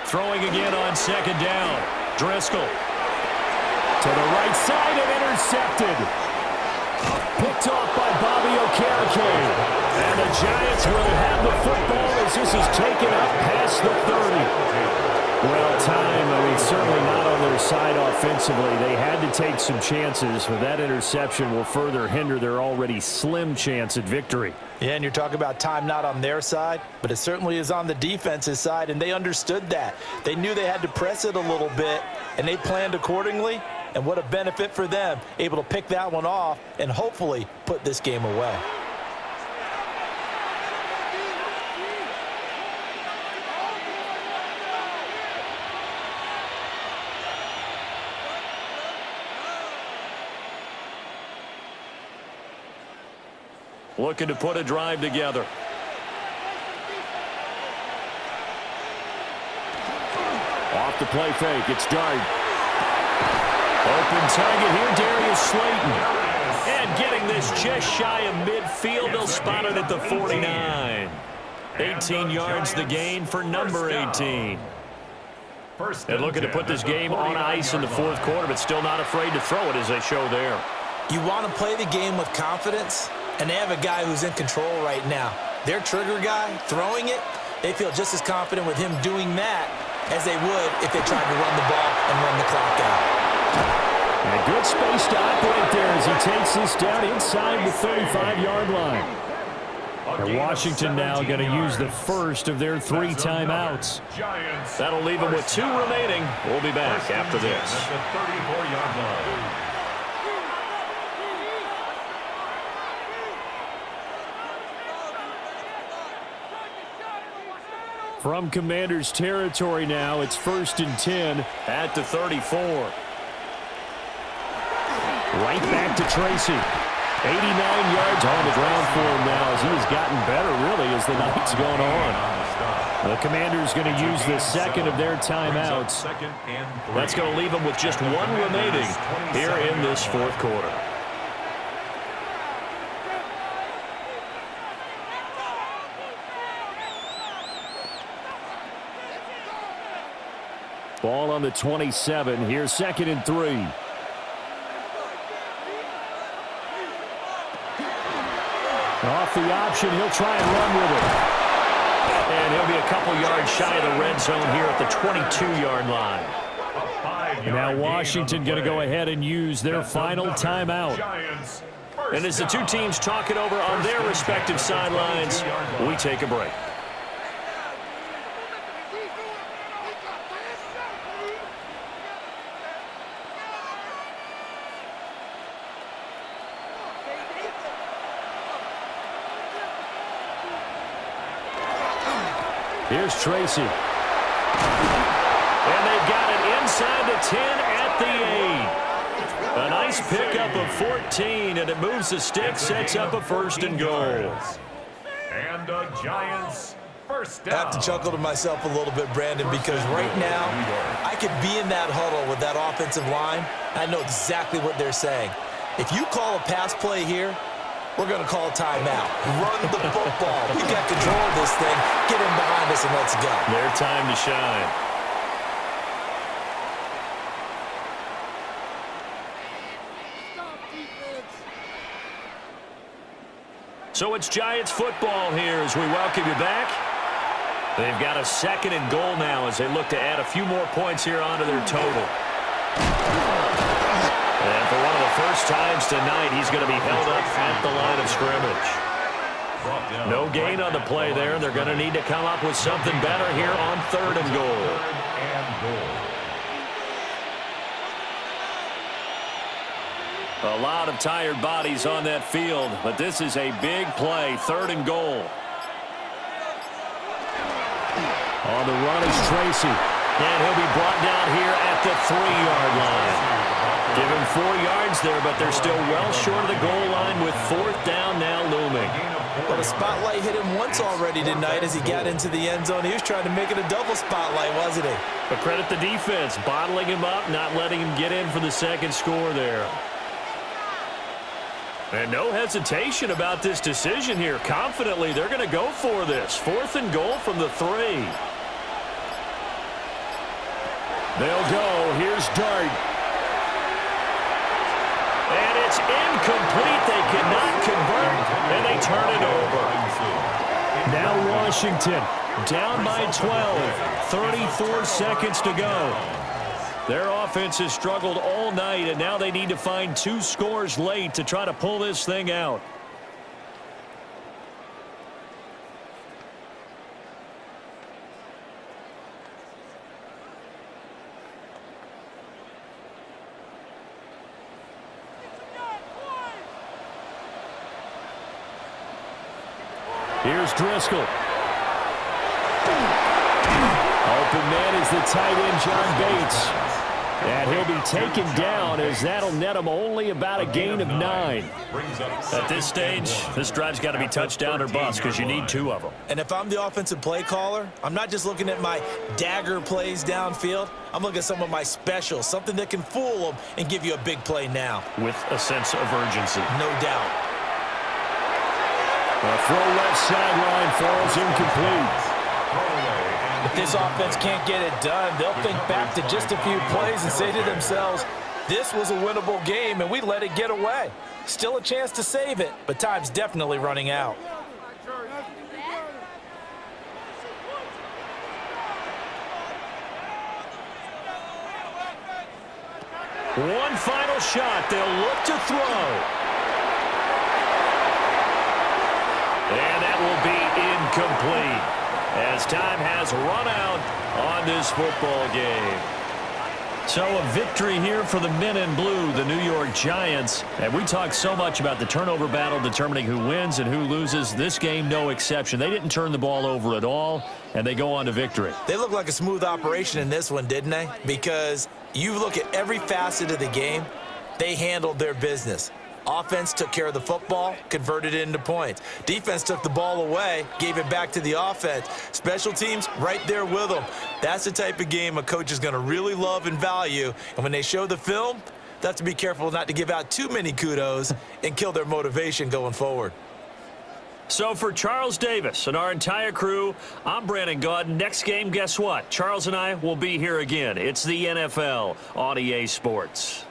Throwing again on second down. Driscoll. To the right side and intercepted. Picked off by Bobby Okereke. And the Giants will have the football as this is taken up past the 30. Well, time, certainly not on their side offensively. They had to take some chances, but that interception will further hinder their already slim chance at victory. Yeah, and you're talking about time not on their side, but it certainly is on the defense's side, and they understood that. They knew they had to press it a little bit, and they planned accordingly. And what a benefit for them, able to pick that one off and hopefully put this game away. Looking to put a drive together. Off the play fake, it's Dart. Open target here, Darius Slayton. And getting this just shy of midfield, they'll spot it at the 49. 18 yards the gain for number 18. And looking to put this game on ice in the fourth quarter, but still not afraid to throw it as they show there. You want to play the game with confidence, and they have a guy who's in control right now. Their trigger guy, throwing it, they feel just as confident with him doing that as they would if they tried to run the ball and run the clock out. And a good space to operate there as he takes this down inside the 35-yard line. And Washington now going to use the first of their 3 timeouts. That'll leave them with 2 remaining. We'll be back after this. From Commanders territory now, it's 1st and 10 at the 34. Right back to Tracy. 89 yards on the ground for him now as he has gotten better, really, as the night's gone on. The Commanders going to use the second of their timeouts. That's going to leave them with just 1 remaining here in this fourth quarter. Ball on the 27. Here's 2nd and 3. Off the option, he'll try and run with it. And he'll be a couple yards shy of the red zone here at the 22-yard line. And now Washington going to go ahead and use their final timeout. And as the two teams talk it over on their respective sidelines, we take a break. Here's Tracy. And they've got it inside the 10 at the 8. A nice pickup of 14, and it moves the stick, sets up a 1st and goal. And the Giants first down. I have to chuckle to myself a little bit, Brandon, because right now I could be in that huddle with that offensive line. I know exactly what they're saying. If you call a pass play here, we're going to call a timeout. Run the football. We got control of this thing. Get him behind us and let's go. Their time to shine. So it's Giants football here as we welcome you back. They've got a 2nd and goal now as they look to add a few more points here onto their total. And for one of the first times tonight, he's going to be held up at the line of scrimmage. No gain on the play there. They're going to need to come up with something better here on 3rd and goal. A lot of tired bodies on that field, but this is a big play. 3rd and goal. On the run is Tracy. And he'll be brought down here at the 3-yard line. Give him 4 yards there, but they're still well short of the goal line with 4th down now looming. Well, the spotlight hit him once already tonight as he got into the end zone. He was trying to make it a double spotlight, wasn't he? But credit the defense, bottling him up, not letting him get in for the 2nd score there. And no hesitation about this decision here. Confidently, they're going to go for this. 4th and goal from the 3. They'll go. Here's Dart. And it's incomplete. They cannot convert, and they turn it over. Now Washington down by 12. 34 seconds to go. Their offense has struggled all night, and now they need to find 2 scores late to try to pull this thing out. Here's Driscoll. Open man is the tight end, John Bates. And he'll be taken down as that'll net him only about a gain of 9. At this stage, this drive's got to be touchdown or bust because you need 2 of them. And if I'm the offensive play caller, I'm not just looking at my dagger plays downfield. I'm looking at some of my specials, something that can fool them and give you a big play now. With a sense of urgency. No doubt. The throw left sideline falls incomplete. If this offense can't get it done, they'll think back to just a few plays and say to themselves, this was a winnable game and we let it get away. Still a chance to save it, but time's definitely running out. One final shot. They'll look to throw. And that will be incomplete as time has run out on this football game. So a victory here for the men in blue, the New York Giants. And we talked so much about the turnover battle determining who wins and who loses. This game, no exception. They didn't turn the ball over at all, and they go on to victory. They look like a smooth operation in this one, didn't they? Because you look at every facet of the game, they handled their business. Offense took care of the football, converted it into points. Defense took the ball away, gave it back to the offense. Special teams, right there with them. That's the type of game a coach is going to really love and value. And when they show the film, they have to be careful not to give out too many kudos and kill their motivation going forward. So for Charles Davis and our entire crew, I'm Brandon Gaudin. Next game, guess what? Charles and I will be here again. It's the NFL on EA Sports.